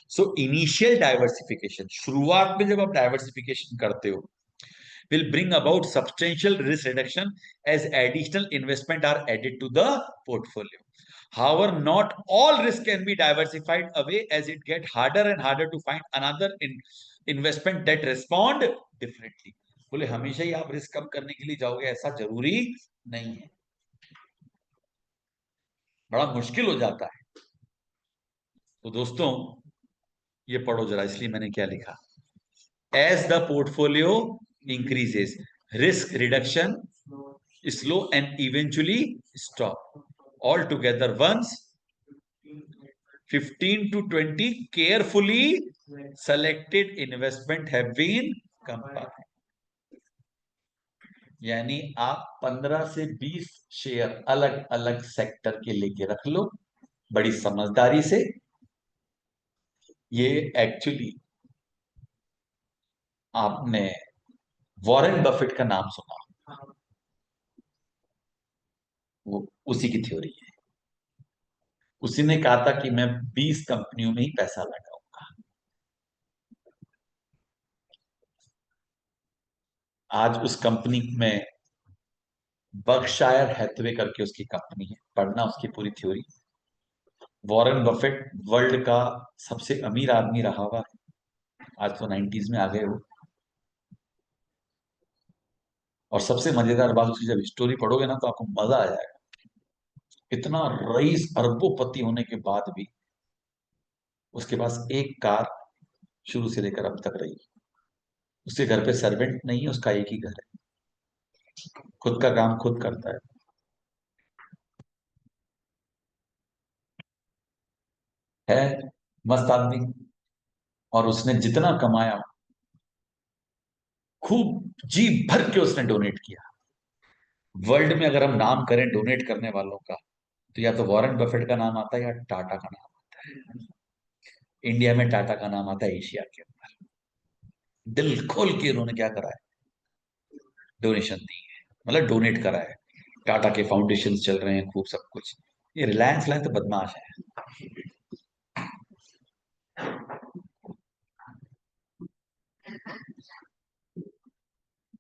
सो इनिशियल डाइवर्सिफिकेशन, शुरुआत में जब आप डाइवर्सिफिकेशन करते हो, will bring about substantial risk reduction as additional investment are added to the portfolio. However, not all risk can be diversified away as it get harder and harder to find another investment that respond differently. बोले हमेशा ही आप risk कम करने के लिए जाओगे ऐसा जरूरी नहीं है, बड़ा मुश्किल हो जाता है। तो दोस्तों, ये पढ़ो जरा, इसलिए मैंने क्या लिखा, as the portfolio increases, risk reduction slow and eventually stop altogether once 15 to 20 carefully selected investment have been combined। यानी आप 15 से 20 शेयर अलग अलग सेक्टर के लेके रख लो, बड़ी समझदारी से। ये एक्चुअली आपने वॉरेन बफेट का नाम सुना, वो उसी की थ्योरी है। उसी ने कहा था कि मैं 20 कंपनियों में ही पैसा लगाऊंगा। आज उस कंपनी में बर्कशायर हैथवे करके उसकी कंपनी है, पढ़ना उसकी पूरी थ्योरी। वॉरेन बफेट वर्ल्ड का सबसे अमीर आदमी रहा हुआ है, आज तो 90s में आ गए हो। और सबसे मजेदार बात, उसकी जब स्टोरी पढ़ोगे ना तो आपको मजा आ जाएगा। इतना रईस अरबोपति होने के बाद भी उसके पास एक कार शुरू से लेकर अब तक रही। उसके घर पे सर्वेंट नहीं है, उसका एक ही घर है, खुद का काम खुद करता है मस्त आदमी। और उसने जितना कमाया, खूब जी भर के उसने डोनेट किया। वर्ल्ड में अगर हम नाम करें डोनेट करने वालों का, तो या तो वॉरेन बफेट का नाम आता है या टाटा का नाम आता है। इंडिया में टाटा का नाम आता है एशिया के अंदर। दिल खोल के उन्होंने क्या करा है, डोनेशन दी है, मतलब डोनेट करा है। टाटा के फाउंडेशन चल रहे हैं खूब सब कुछ। ये रिलायंस लाइन तो बदमाश है।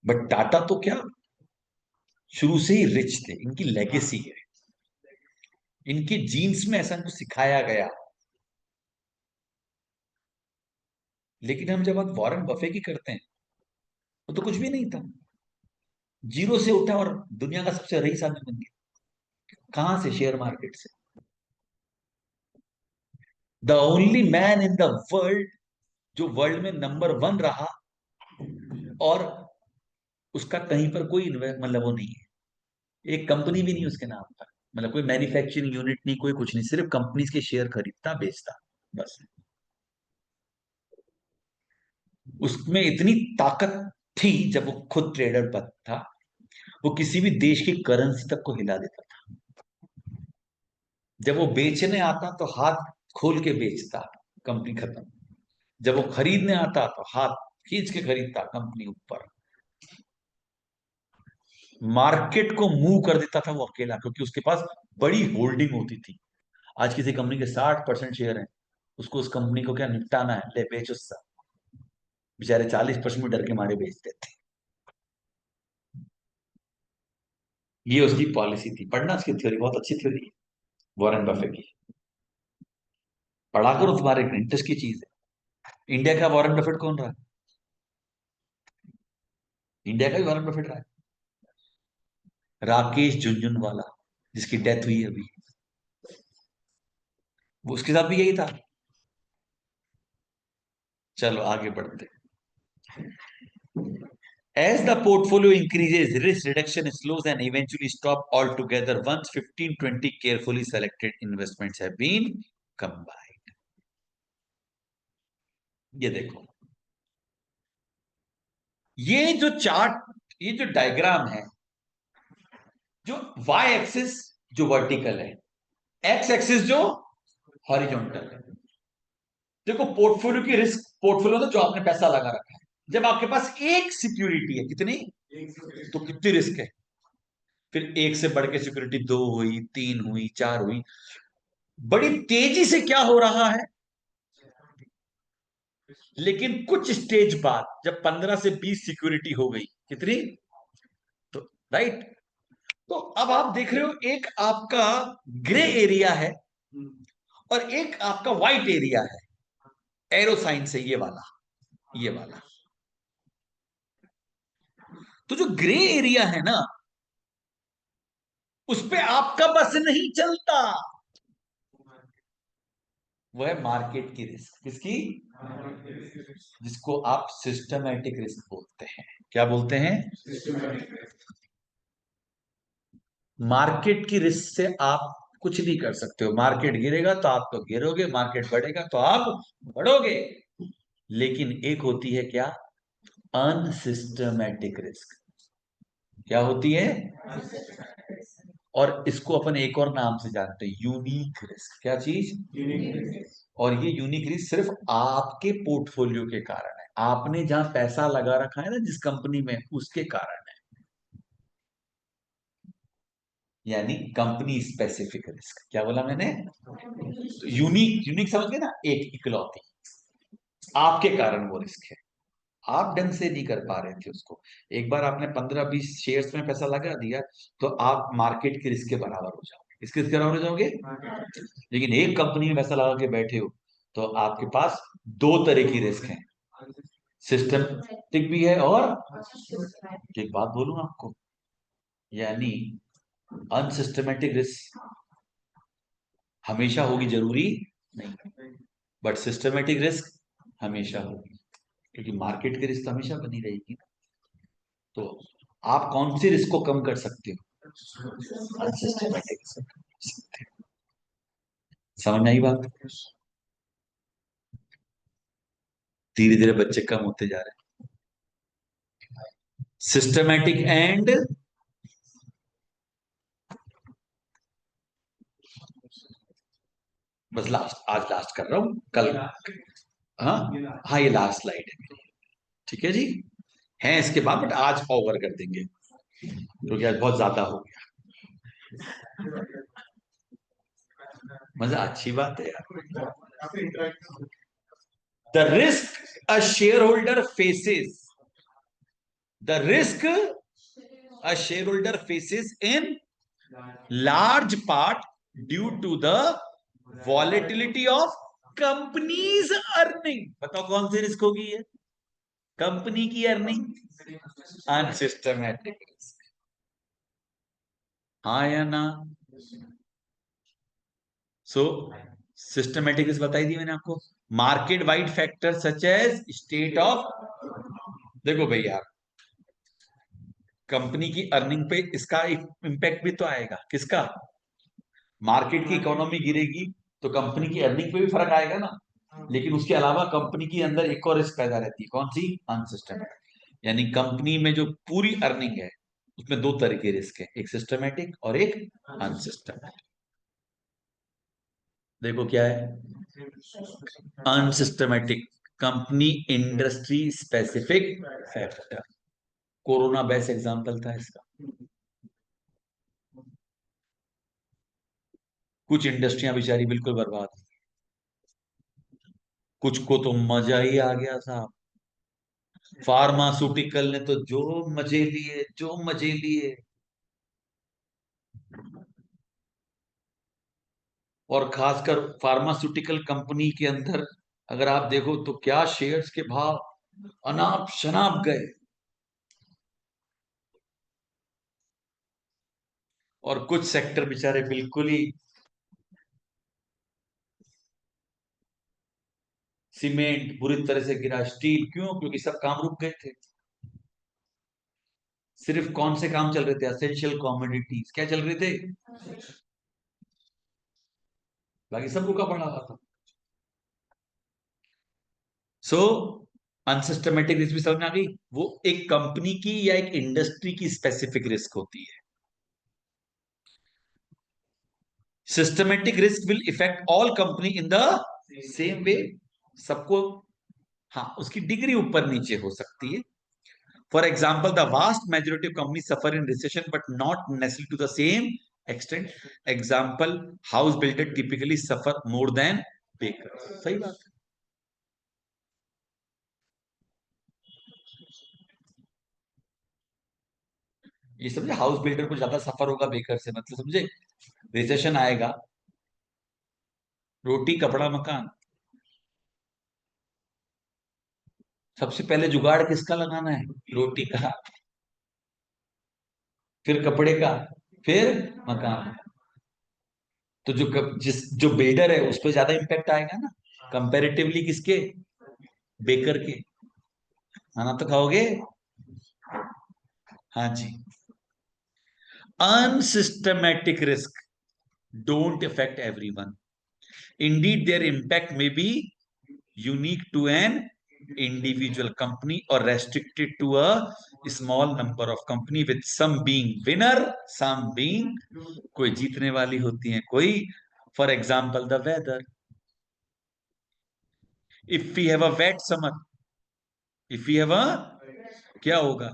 बट टाटा तो क्या, शुरू से ही रिच थे, इनकी लेगेसी है, इनके जीन्स में ऐसा कुछ सिखाया गया। लेकिन हम जब बात वॉरेन बफे की करते हैं, वो तो कुछ भी नहीं था, जीरो से उठा और दुनिया का सबसे रईस आदमी बन गया। कहां से? शेयर मार्केट से। The only man in the world जो वर्ल्ड में नंबर वन रहा, और उसका कहीं पर कोई मतलब वो नहीं है, एक कंपनी भी नहीं उसके नाम पर, मतलब कोई मैन्युफैक्चरिंग यूनिट नहीं, कोई कुछ नहीं, सिर्फ कंपनीज के शेयर खरीदता बेचता, बस। उसमें इतनी ताकत थी, जब वो खुद ट्रेडर पर था, वो किसी भी देश की करेंसी तक को हिला देता था। जब वो बेचने आता तो हाथ खोल के बेचता, कंपनी खत्म। जब वो खरीदने आता तो हाथ खींच के खरीदता, कंपनी ऊपर। मार्केट को मूव कर देता था वो अकेला, क्योंकि उसके पास बड़ी होल्डिंग होती थी। आज किसी कंपनी के 60% शेयर हैं, उसको उस कंपनी को क्या निपटाना है, ले बेचो सब। बेचारे 40% में डर के मारे बेच देते। ये उसकी पॉलिसी थी। पढ़ना उसकी थ्योरी, बहुत अच्छी थ्योरी है वॉरेन बफे की। पढ़ा करो, तुम्हारे इंटरेस्ट की चीज है। इंडिया का वॉरेन बफेट कौन रहा है? इंडिया का भी वॉरेन बफेट रहा है, राकेश झुनझुनवाला, जिसकी डेथ हुई अभी। वो उसके साथ भी यही था। चलो आगे बढ़ते। As the portfolio increases, risk reduction slows and eventually stop altogether once 15-20 carefully selected investments have been combined. ये देखो, ये जो चार्ट, ये जो डायग्राम है, जो वाई एक्सिस जो वर्टिकल है, एक्स एक्सिस जो हॉरिजॉन्टल है। देखो पोर्टफोलियो की रिस्क, पोर्टफोलियो ना जो आपने पैसा लगा रखा है, जब आपके पास एक सिक्योरिटी है, कितनी, तो कितनी रिस्क है। फिर एक से बढ़ के सिक्योरिटी, दो हुई, तीन हुई, चार हुई। बड़ी तेजी से क्या हो रहा है, लेकिन कुछ स्टेज बाद जब 15 से 20 सिक्योरिटी हो गई, कितनी, तो राइट। तो अब आप देख रहे हो, एक आपका ग्रे एरिया है और एक आपका व्हाइट एरिया है, एरो साइन से, ये वाला, ये वाला। तो जो ग्रे एरिया है ना, उस पे आपका बस नहीं चलता। वो है मार्केट की रिस्क। किसकी? जिसको आप सिस्टमैटिक रिस्क बोलते हैं। क्या बोलते हैं? मार्केट की रिस्क से आप कुछ नहीं कर सकते हो। मार्केट गिरेगा तो आप तो गिरोगे, मार्केट बढ़ेगा तो आप बढ़ोगे। लेकिन एक होती है क्या, अनसिस्टमैटिक रिस्क। क्या होती है? और इसको अपन एक और नाम से जानते हैं, यूनिक रिस्क। क्या चीज? और ये यूनिक रिस्क सिर्फ आपके पोर्टफोलियो के कारण है, आपने जहां पैसा लगा रखा है ना, जिस कंपनी में, उसके कारण है। यानी कंपनी स्पेसिफिक रिस्क। क्या बोला मैंने? यूनिक, यूनिक समझ गए ना, एक इकलौती, आपके कारण वो रिस्क है। आप ढंग से नहीं कर पा रहे थे उसको। एक बार आपने 15-20 शेयर्स में पैसा लगा दिया, तो आप मार्केट के रिस्क के बराबर हो जाओगे। किसके रिस्क के बराबर हो जाओगे? लेकिन एक कंपनी में पैसा लगा के बैठे हो, तो आपके पास दो तरह की रिस्क है, सिस्टमेटिक भी है, और एक बात बोलूं आपको, यानी अनसिस्टमेटिक रिस्क हमेशा होगी जरूरी नहीं, बट सिस्टमेटिक रिस्क हमेशा होगी, क्योंकि मार्केट की रिस्क तो हमेशा बनी रहेगी। तो आप कौन सी रिस्क को कम कर सकते हो? Unsystematic risk. समझ में आई बात? धीरे धीरे बच्चे कम होते जा रहे सिस्टमैटिक एंड बस लास्ट, आज लास्ट कर रहा हूं, कल। हाँ हाँ, ये लास्ट स्लाइड है मेरी। ठीक है जी, हैं इसके बाद, बट आज ओवर कर देंगे क्योंकि आज बहुत ज्यादा हो गया। मजा, अच्छी बात है यार। The risk a share holder faces, the risk a share holder faces in large part due to the volatility of companies earning. बताओ कौन सी रिस्क होगी ये? कंपनी की अर्निंग। अनसिस्टमैटिक रिस्क, हाँ या ना? सो सिस्टमैटिक रिस्क बताई दी मैंने आपको। Market wide factor such as state of, देखो भैया, कंपनी की अर्निंग पे इसका इम्पैक्ट भी तो आएगा। किसका? मार्केट की इकोनॉमी गिरेगी तो कंपनी की अर्निंग पे भी फर्क आएगा ना। लेकिन उसके अलावा कंपनी के अंदर एक और रिस्क पैदा रहती है, कौन सी? अनसिस्टमेटिक। यानी कंपनी में जो पूरी अर्निंग है उसमें दो तरह के रिस्क है, एक सिस्टमेटिक और एक अनसिस्टमेटिक। देखो क्या है unsystematic? Company industry specific factor. Corona best example था इसका। कुछ इंडस्ट्रियां बेचारी बिल्कुल बर्बाद, कुछ को तो मजा ही आ गया साहब। फार्मास्यूटिकल ने तो जो मजे लिए, जो मजे लिए। और खासकर फार्मास्यूटिकल कंपनी के अंदर अगर आप देखो तो क्या शेयर्स के भाव अनाप शनाप गए। और कुछ सेक्टर बेचारे बिल्कुल ही, सीमेंट बुरी तरह से गिरा, स्टील, क्यों? क्योंकि सब काम रुक गए थे। सिर्फ कौन से काम चल रहे थे? Essential commodities. क्या चल रहे थे? बाकी सब रुका पड़ा हुआ था। सो अनसिस्टमेटिक रिस्क भी समझ में आ गई। वो एक कंपनी की या एक इंडस्ट्री की स्पेसिफिक रिस्क होती है। Systematic risk will effect all company in the same way. सबको, हाँ, उसकी डिग्री ऊपर नीचे हो सकती है। For example the vast majority of company suffer in recession but not necessarily to the same extent. Example, house builder typically suffer more than baker. सही बात है। ये समझे, हाउस बिल्डर को ज्यादा सफर होगा बेकर से, मतलब समझे? रिसेशन आएगा, रोटी कपड़ा मकान, सबसे पहले जुगाड़ किसका लगाना है? रोटी का, फिर कपड़े का, फिर मकान। तो जो बिल्डर है उस पर ज्यादा इंपैक्ट आएगा ना, कंपैरेटिवली किसके? बेकर के। खाना तो खाओगे। हाँ जी। Unsystematic risk don't affect everyone. Indeed, their impact may be unique to an individual company or restricted to a small number of company with some being winner, some being, कोई जीतने वाली होती है, कोई, for example the weather. If we have a wet summer, if we have a, क्या होगा?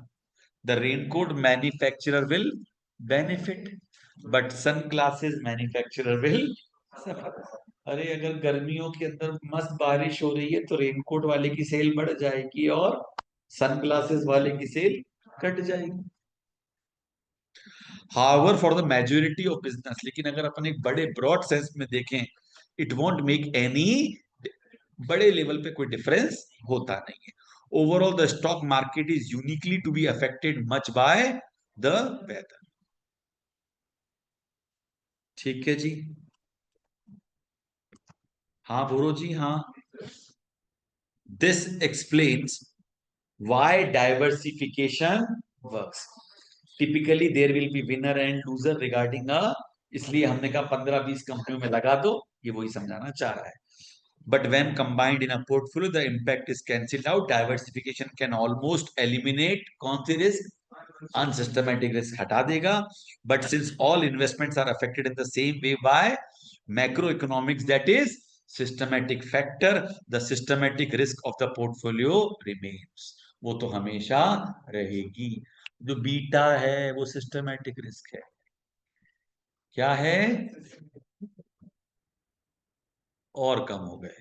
The raincoat manufacturer will benefit, but sunglasses manufacturer will suffer. अरे अगर गर्मियों के अंदर मस्त बारिश हो रही है तो रेनकोट वाले की सेल बढ़ जाएगी और सनग्लासेस वाले की सेल घट जाएगी। However for the majority of business, लेकिन अगर अपन एक बड़े ब्रॉड सेंस में देखें, इट वॉन्ट मेक एनी, बड़े लेवल पे कोई डिफरेंस होता नहीं है। Overall the stock market is uniquely to be affected much by the weather. ठीक है जी। हाँ बोरो जी, हाँ। This explains why diversification works. Typically there will be winner and loser regarding uh, इसलिए हमने कहा 15-20 कंपनियों में लगा दो, ये वही समझाना चाह रहा है। But when combined in a portfolio, the impact is cancelled out. Diversification can almost eliminate कौन सी risk? Unsystematic risk हटा देगा. But since all investments are affected in the same way by macroeconomics, that is systematic factor, the systematic risk of the portfolio remains. वो तो हमेशा रहेगी. जो beta है वो सिस्टमैटिक रिस्क है. क्या है? और कम हो गए.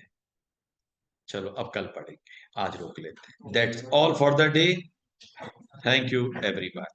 चलो अब कल पढ़ेंगे, आज रोक लेते हैं. That's all for the day. Thank you everyone.